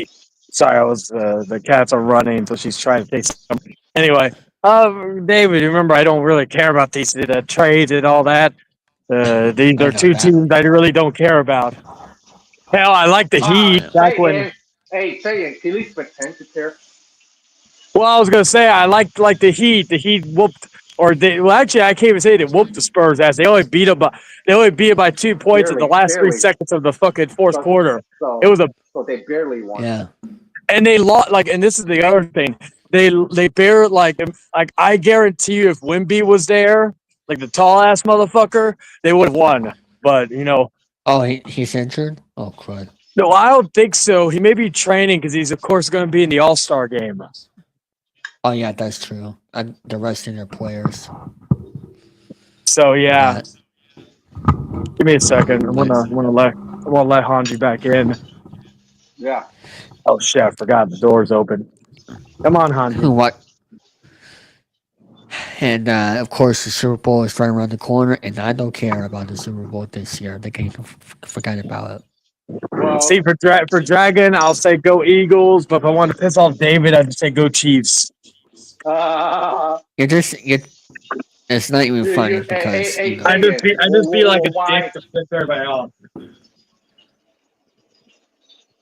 sorry, I was the cats are running, so she's trying to take some. Anyway, David, remember I don't really care about these trades and all that. These are two teams I really don't care about. Hell, I like the Heat back when. Hey, say it. Can you at least pretend to care? Well, I was gonna say I like the Heat. The Heat whooped, actually I can't even say they whooped the Spurs ass. They only beat them by 2 points in the last 3 seconds of the fucking fourth quarter. So they barely won. Yeah. And they lost. And this is the other thing. They barely like I guarantee you if Wemby was there, like the tall ass motherfucker, they would have won. But Oh, he's injured. Oh, crud. No, I don't think so. He may be training because he's of course going to be in the All-Star game. Oh yeah, that's true. They're resting their players. So yeah. Give me a second. I'm gonna let Hanji back in. Yeah. Oh shit! I forgot the door's open. Come on, Hanji. What? And of course, the Super Bowl is right around the corner, and I don't care about the Super Bowl this year. They can forget about it. Well, see, for Dragon, I'll say go Eagles, but if I want to piss off David, I'd say go Chiefs. It's not even funny because I just feel like a dick to piss everybody off.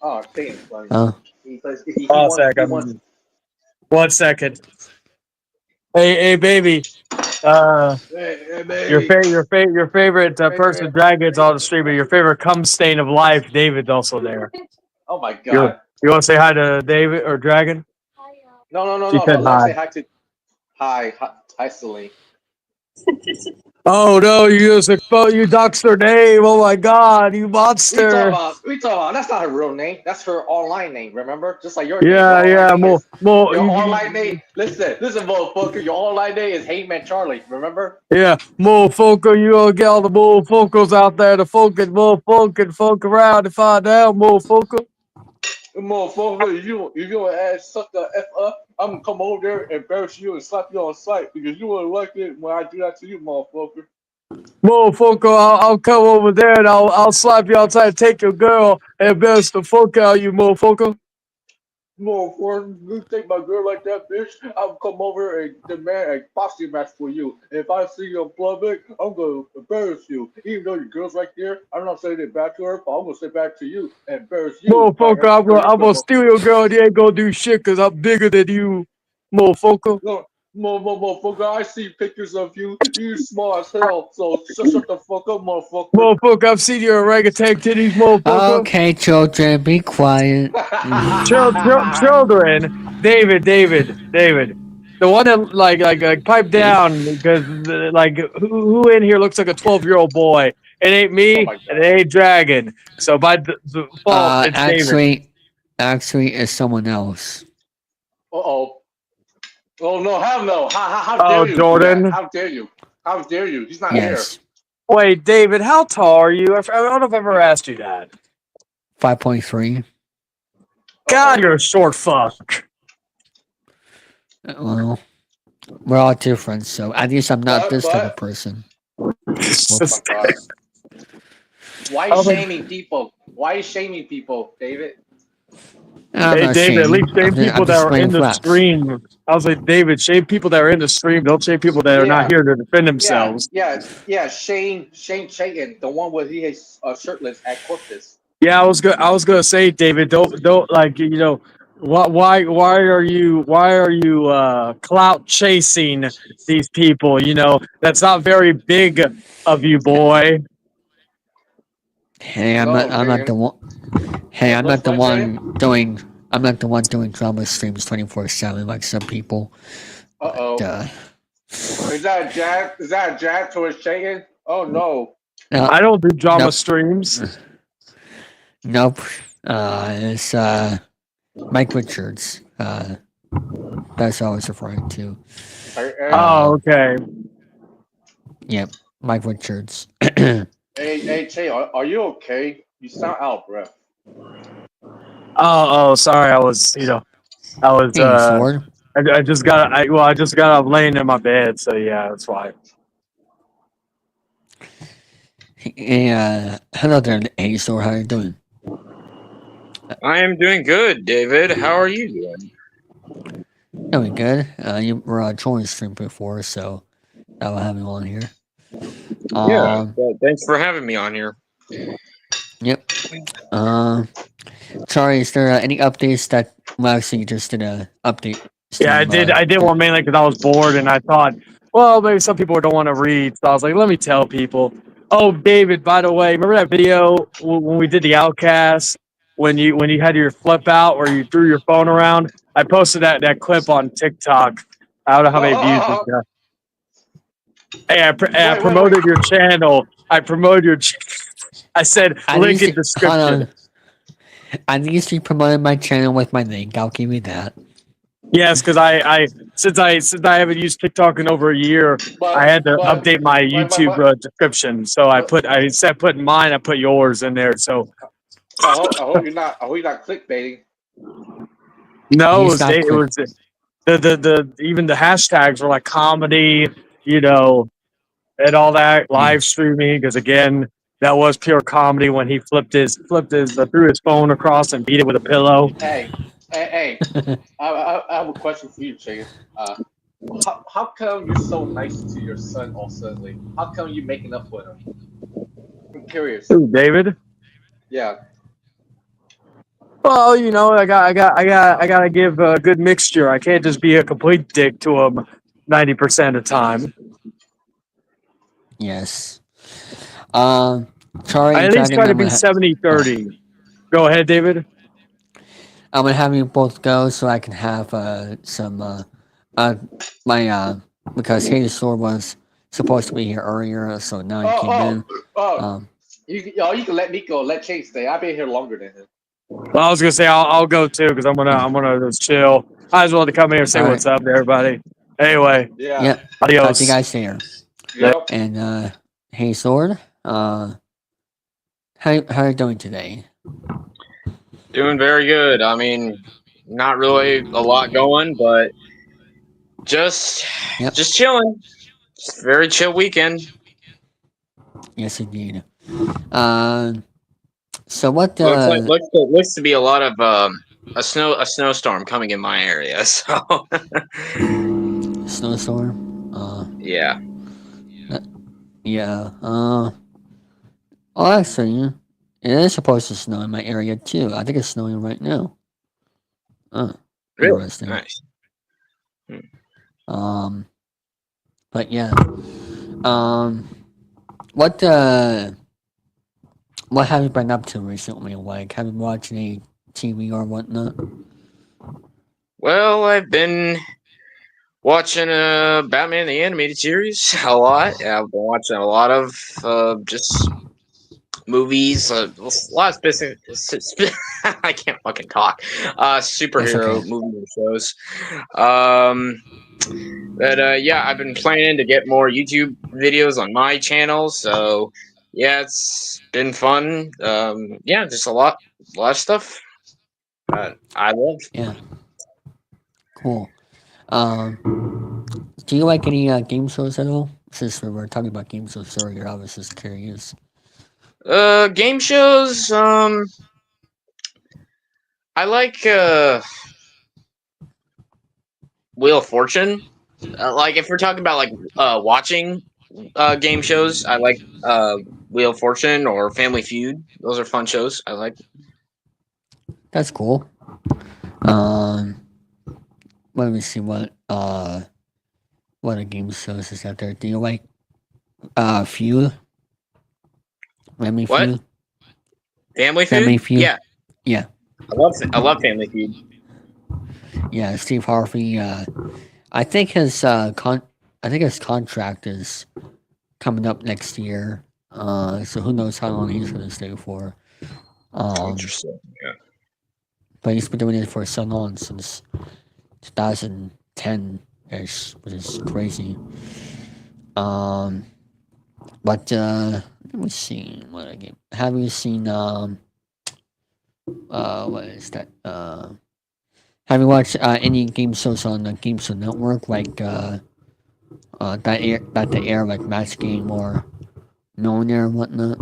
Oh, damn, funny. One second. Hey, baby. Hey, baby. Your favorite person, Dragon's on the stream, but your favorite cum stain of life, David's also there. Oh my god. You want to say hi to David or Dragon? No. She said hi. Say hi, Celine. Oh no, you doxed her name. Oh my god, you monster. We talking about that's not her real name. That's her online name, remember? Just like your name. Yeah, your online name. Listen, motherfucker. Your online name is Heyman Charlie, remember? Yeah, motherfucker, you gonna get all the motherfuckers out there to folk around and find out, motherfucker. Motherfucker, if you ass suck the F up, I'm gonna come over there and embarrass you and slap you on sight because you wouldn't like it when I do that to you, motherfucker. Motherfucker, I'll come over there and I'll slap you outside and take your girl and embarrass the fuck out of you, motherfucker. Motherfucker, you take my girl like that, bitch, I'll come over and demand a boxing match for you. And if I see you in public, I'm gonna embarrass you. Even though your girl's right there, I'm not saying it back to her, but I'm gonna say back to you and embarrass you. Motherfucker, I'm gonna steal your girl and you ain't gonna do shit because I'm bigger than you, motherfucker. No. Motherfucker, I see pictures of you. You small as hell, so shut the fuck up, motherfucker. Motherfucker, I've seen your orangutan titties, motherfucker. Okay, children, be quiet. Children, David. The one that like pipe down because like who in here looks like a 12-year-old boy? It ain't me, and it ain't Dragon. So by default, it's David. Actually, it's someone else. Oh no, hell no! How Oh, dare you do that? Jordan. How dare you? How dare you? He's not Yes, Wait, David, how tall are you? I don't know if I've ever asked you that. 5.3. God, you're a short fuck. Well, we're all different, so at least I'm not this type of person. here. Oh my god! Why are you shaming people? Why are you shaming people, David? I'm Hey, not David, at shaming. least shame I'm people that just are explaining in the facts. stream. I was like, David, shame people that are in the stream. Don't shame people that are not here to defend themselves. Yeah. Shane Chayton, the one where he is shirtless at Corpus. Yeah, I was gonna say, David, don't like why are you clout chasing these people? That's not very big of you, boy. Hey, I'm No, not the Jaden. one. Hey, I'm not the What, Jaden? one doing. I'm not the one doing drama streams 24/7 like some people. Uh-oh. Is that a jab? Is that a jab towards Chayton? Oh no. I don't do drama Nope. streams. Nope. It's Mike Richards. That's what I was referring to. Oh, okay. Yep, Mike Richards. Hey, Chay, are you okay? You sound out of breath. Oh, sorry. I was Hey, Sword. I just got up laying in my bed, so yeah, that's why. Hey, hello there, Hey, Sword. How are you doing? I am doing good, David. How are you doing? Doing good. You were on joining stream before, so I will have you on here. Yeah, thanks for having me on here. Yep. Sorry, is there any updates that? Well, actually, you just did a update. Yeah, I did. I did one mainly because I was bored and I thought, well, maybe some people don't want to read, so I was like, let me tell people. Oh, David, by the way, remember that video when we did the Outcast when you had your flip out where you threw your phone around? I posted that clip on TikTok. I don't know how many views it got. Hey, I promoted your channel. I promoted your. I said link in description. At least you promoted my channel with my link. I'll give you that. Yes, because I since I haven't used TikTok in over a year, I had to update my YouTube description. So instead of putting mine, I put yours in there. So I hope you're not clickbaiting. no, it was the even the hashtags were like comedy, and all that live streaming. Because again, that was pure comedy when he threw his phone across and beat it with a pillow. Hey. I have a question for you, Chayton. How come you're so nice to your son all suddenly? How come you making up with him? I'm curious. Who, David? Yeah. Well, I gotta give a good mixture. I can't just be a complete dick to him 90% of the time. Yes. I Sorry, at least Dragon, try to be 70-30. Go ahead, David. I'm gonna have you both go so I can have some my because Hades Sword was supposed to be here earlier, so now he came in. You can let me go. Let Chase stay. I've been here longer than him. Well, I was gonna say I'll go too because I'm gonna just chill. I just wanted to come here and say what's up to everybody. Anyway, Yep. Adios. Talk to you guys later. Yep. And hey Sword, how are you doing today? Doing very good. I mean, not really a lot going, but just chilling. Just a very chill weekend. Yes, indeed. So what? Looks to be a lot of a snowstorm coming in my area. So snowstorm. Yeah. Yeah. Oh, actually, it is supposed to snow in my area too. I think it's snowing right now. Really? Interesting. Nice. But yeah. What have you been up to recently? Like, have you watched any TV or whatnot? Well, I've been Watching Batman the Animated Series a lot. Yeah, I've been watching a lot of just movies, a lot of specific. I can't fucking talk. Superhero okay. movies and shows. But yeah, I've been planning to get more YouTube videos on my channel. So yeah, it's been fun. Yeah, just a lot of stuff. I love. Yeah. Cool. Do you like any game shows at all? Since we were talking about game shows earlier, I was just curious. Game shows. I like Wheel of Fortune. Like if we're talking about like watching game shows, I like Wheel of Fortune or Family Feud. Those are fun shows. I like. That's cool. Let me see what other game shows is out there. Do you like Feud? Family What? Feud? Family Feud? Family Feud? Yeah. Yeah. I love Family Feud. Yeah, Steve Harvey. I think his contract is coming up next year. So who knows how long he's gonna stay for. Interesting. Yeah. But he's been doing it for so long, since 2010-ish, which is crazy. But let me see what I get. Have you seen what is that? Have you watched any game shows on the Game Show Network, like that they air like Match Game or Millionaire and whatnot?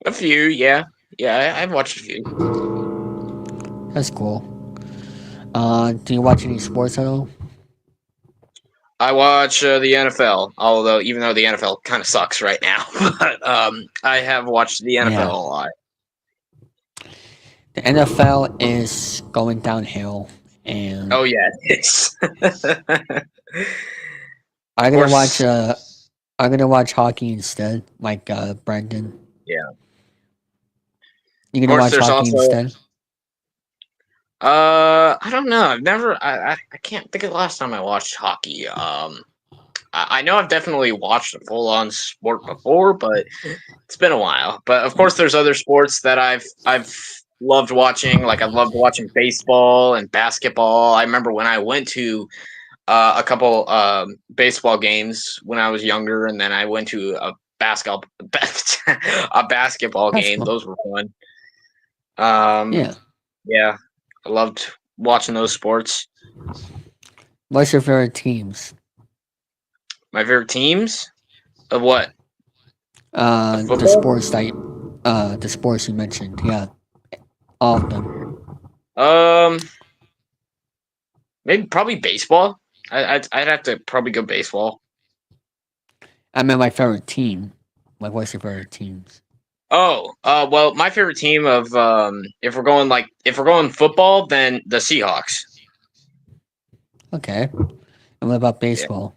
A few, yeah. I've watched a few. That's cool. Do you watch any sports at all? I watch the NFL, although even though the NFL kind of sucks right now, but I have watched the NFL a lot. The NFL is going downhill, and oh yeah, it's. I'm gonna watch. I'm gonna watch hockey instead, like Brandon. Yeah. You gonna watch hockey instead? I don't know. I've never. I can't think of the last time I watched hockey. I know I've definitely watched a full-on sport before, but it's been a while. But of course, there's other sports that I've loved watching. Like I loved watching baseball and basketball. I remember when I went to a couple baseball games when I was younger, and then I went to a basketball game. Those were fun. Yeah, I loved watching those sports. What's your favorite teams? My favorite teams of what? The sports type. The sports you mentioned. Yeah, all of them. Maybe probably baseball. I'd have to probably go baseball. I meant my favorite team. Like, what's your favorite teams? Oh, well, my favorite team of if we're going football, then the Seahawks. Okay. And what about baseball?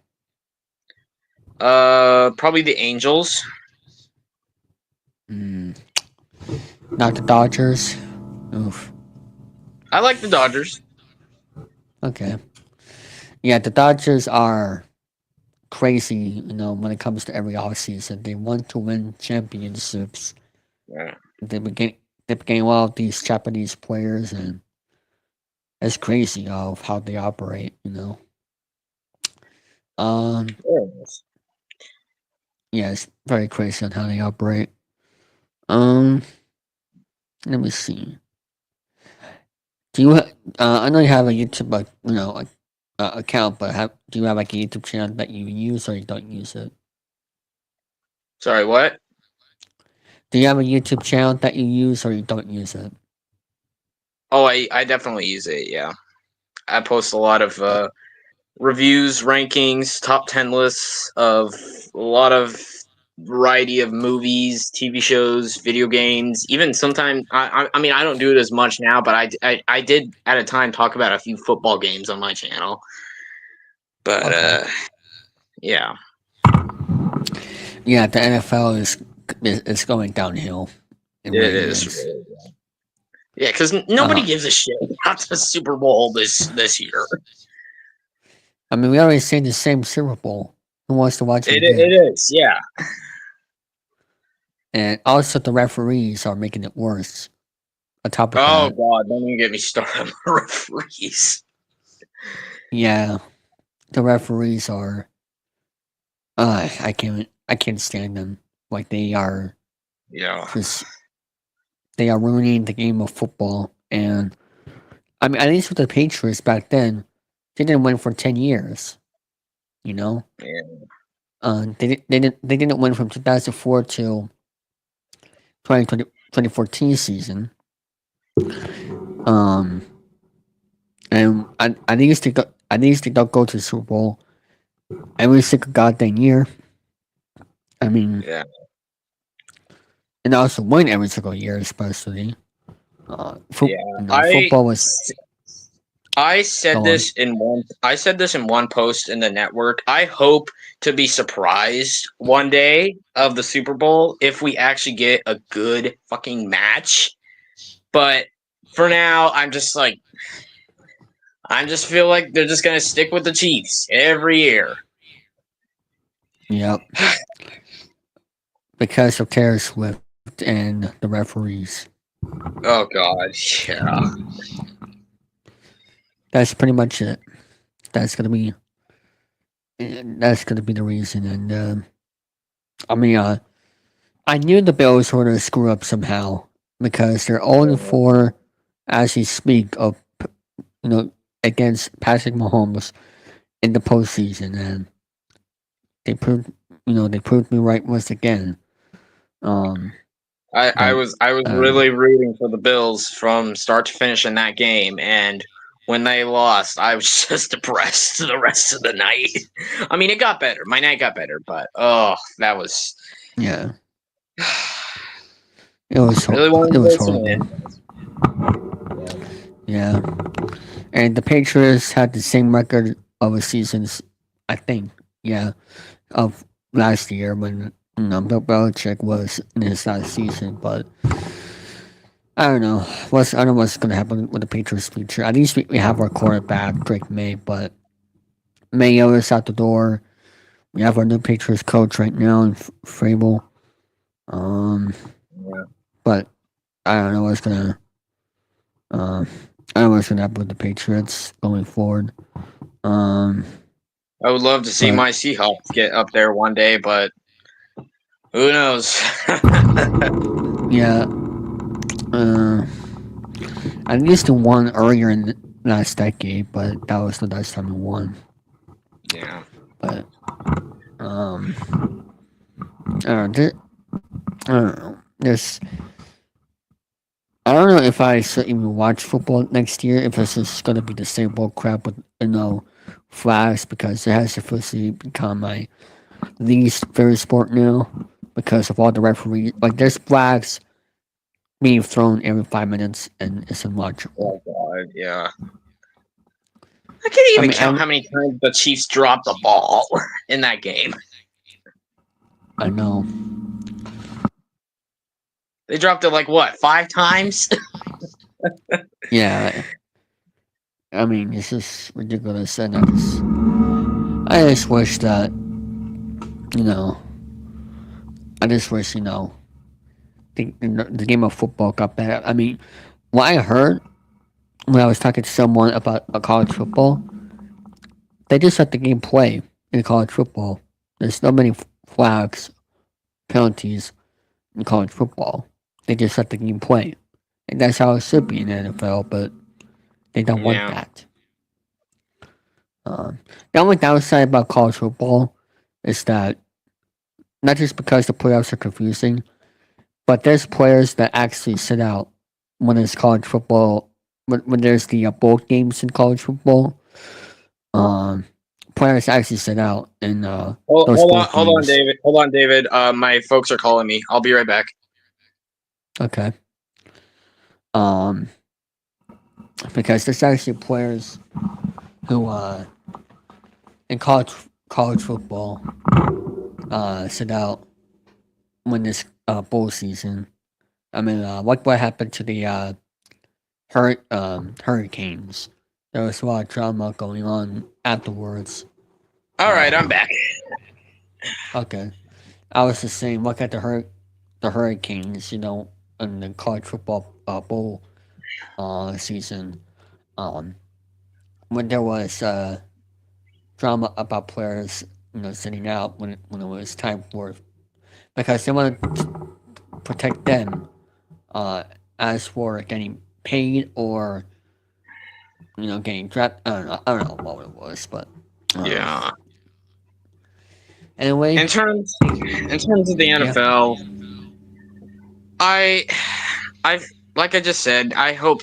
Probably the Angels. Not the Dodgers. Oof. I like the Dodgers. Okay. Yeah, the Dodgers are crazy, when it comes to every offseason. They want to win championships. Yeah. They became a lot of these Japanese players, and it's crazy of how they operate, Yeah, it's very crazy on how they operate. Let me see. Do you? I know you have a YouTube, account, but do you have like a YouTube channel that you use, or you don't use it? Sorry, what? Do you have a YouTube channel that you use, or you don't use it? Oh, I definitely use it. Yeah, I post a lot of reviews, rankings, top 10 lists of a lot of variety of movies, TV shows, video games. Even sometimes, I mean, I don't do it as much now, but I did at a time talk about a few football games on my channel. But yeah. Yeah, the NFL is going downhill. It is. Yeah, because nobody gives a shit about the Super Bowl this year. I mean, we always say the same Super Bowl. Who wants to watch it again? It is, yeah. And also, the referees are making it worse. On top of Oh that, God, don't even get me started on the referees. yeah, the referees are. I can't stand them. Like they are Yeah. just. They are ruining the game of football, and I mean, at least with the Patriots back then, they didn't win for 10 years. You know, Yeah. they didn't win from 2004 to 2014 season. And I used to go to the Super Bowl every single goddamn year. I mean, Yeah. and also win every single year, especially. Yeah. Football was. I said Go on. this in one. I said this in one post in the network. I hope to be surprised one day of the Super Bowl if we actually get a good fucking match. But for now, I'm just feel like they're just gonna stick with the Chiefs every year. Yep. Because of Taylor Swift and the referees. Oh God, yeah. That's pretty much it. That's gonna be the reason. And I mean, I knew the Bills were gonna screw up somehow because they're 0-4 as you speak of against Patrick Mahomes in the postseason, and they proved me right once again. I was really rooting for the Bills from start to finish in that game, and when they lost, I was just depressed the rest of the night. I mean, it got better. My night got better, but that was yeah. It was really horrible. Yeah, and the Patriots had the same record of a seasons, I think. Yeah, of last year when Bill Belichick was in his last season, but I don't know. I don't know what's going to happen with the Patriots' future. At least we have our quarterback Drake May, but Mayo is out the door. We have our new Patriots coach right now in Frable. But I don't know what's gonna. I don't know what's gonna happen with the Patriots going forward. I would love to see my Seahawks get up there one day, but who knows? Yeah. I used to won earlier in the last decade, but that was the last time we won. Yeah. But I don't know. I don't know if I should even watch football next year. If it's just gonna be the same bull crap with flags, because it has officially become my least favorite sport now because of all the referees. Like there's flags being thrown every 5 minutes, and it's unwatchable. Oh God, yeah. I can't even count how many times the Chiefs dropped the ball in that game. I know. They dropped it 5 times? Yeah. I mean, it's just ridiculous, and I just wish that, I just wish, the game of football got better. I mean, what I heard when I was talking to someone about college football, they just let the game play in college football. There's no many flags, penalties in college football. They just let the game play. And that's how it should be in the NFL, but they don't want that. The only downside about college football is that not just because the playoffs are confusing, but there's players that actually sit out when it's college football. When there's the bowl games in college football, players actually sit out in Hold on, David. Hold on, David. My folks are calling me. I'll be right back. Okay. Because there's actually players who in college football sit out when this bowl season. I mean, what happened to the Hurricanes there was a lot of drama going on afterwards. All right, I'm back. Okay. I was just saying, look at the Hurricanes, in the college football bowl season. When there was drama about players, sitting out when it was time for, because they wanted to protect them, as for getting paid or getting drafted. I don't know what it was, but Yeah. Anyway, in terms of the NFL, I like I just said, I hope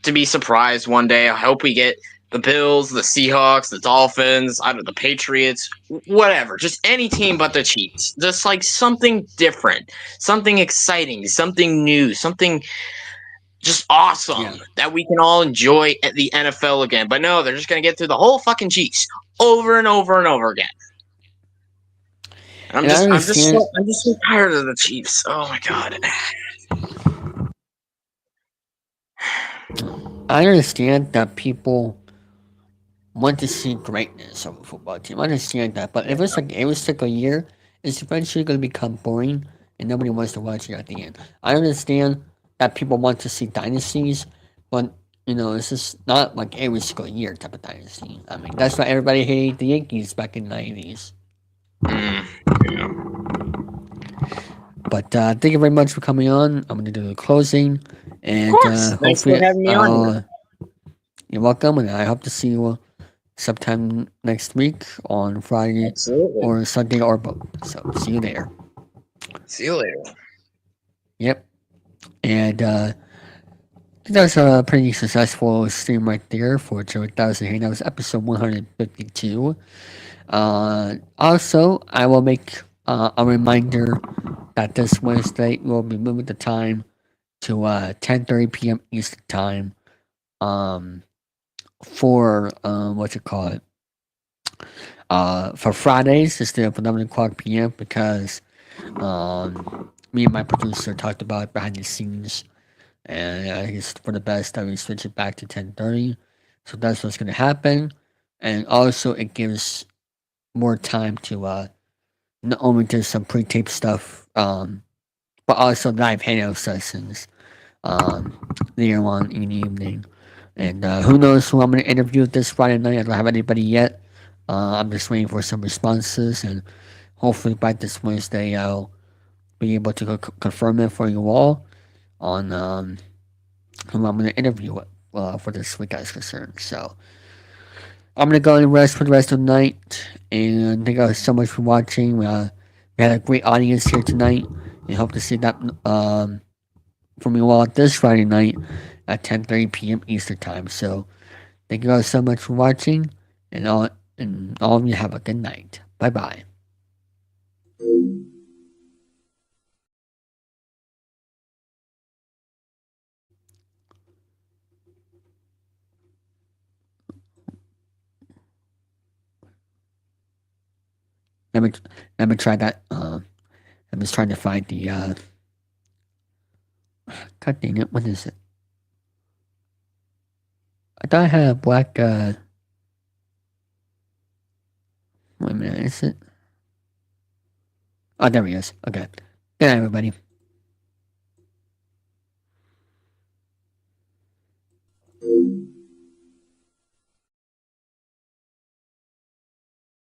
to be surprised one day. I hope we get the Bills, the Seahawks, the Dolphins, the Patriots, whatever. Just any team but the Chiefs. Just like something different, something exciting, something new, something just awesome that we can all enjoy at the NFL again. But no, they're just gonna get through the whole fucking Chiefs over and over and over again. I'm just so tired of the Chiefs. Oh my god. I understand that people want to see greatness of a football team. I understand that, but if it's like every single year, it's eventually going to become boring, and nobody wants to watch it at the end. I understand that people want to see dynasties, but it's just not like every single year type of dynasty. I mean, that's why everybody hated the Yankees back in the 90s. But thank you very much for coming on. I'm going to do the closing. And thanks for having me on. You're welcome, and I hope to see you sometime next week on Friday or Sunday or both. So see you there. See you later. Yep. And that was a pretty successful stream right there for 3000 Hangouts, episode 152. Also, I will make a reminder that this Wednesday we'll be moving the time to 10:30 p.m. Eastern time. For for Fridays instead of 11 o'clock p.m. because me and my producer talked about it behind the scenes, and I think it's for the best that we switch it back to 10:30. So that's what's gonna happen, and also it gives more time to not only do some pre-tape stuff, but also live hangout sessions later on in the evening. And who knows who I'm going to interview this Friday night. I don't have anybody yet. I'm just waiting for some responses, and hopefully by this Wednesday I'll be able to confirm it for you all on who I'm going to interview for this week as concerned. So I'm going to go and rest for the rest of the night, and thank you guys so much for watching. We had a great audience here tonight, and hope to see that from you all this Friday night at 10:30 p.m. Eastern time. So thank you guys so much for watching, and all of you have a good night. Bye bye. Let me try that. I'm just trying to find the God dang it, what is it? I thought I had a black wait a minute, is it? Oh, there he is. Okay. Good night, everybody.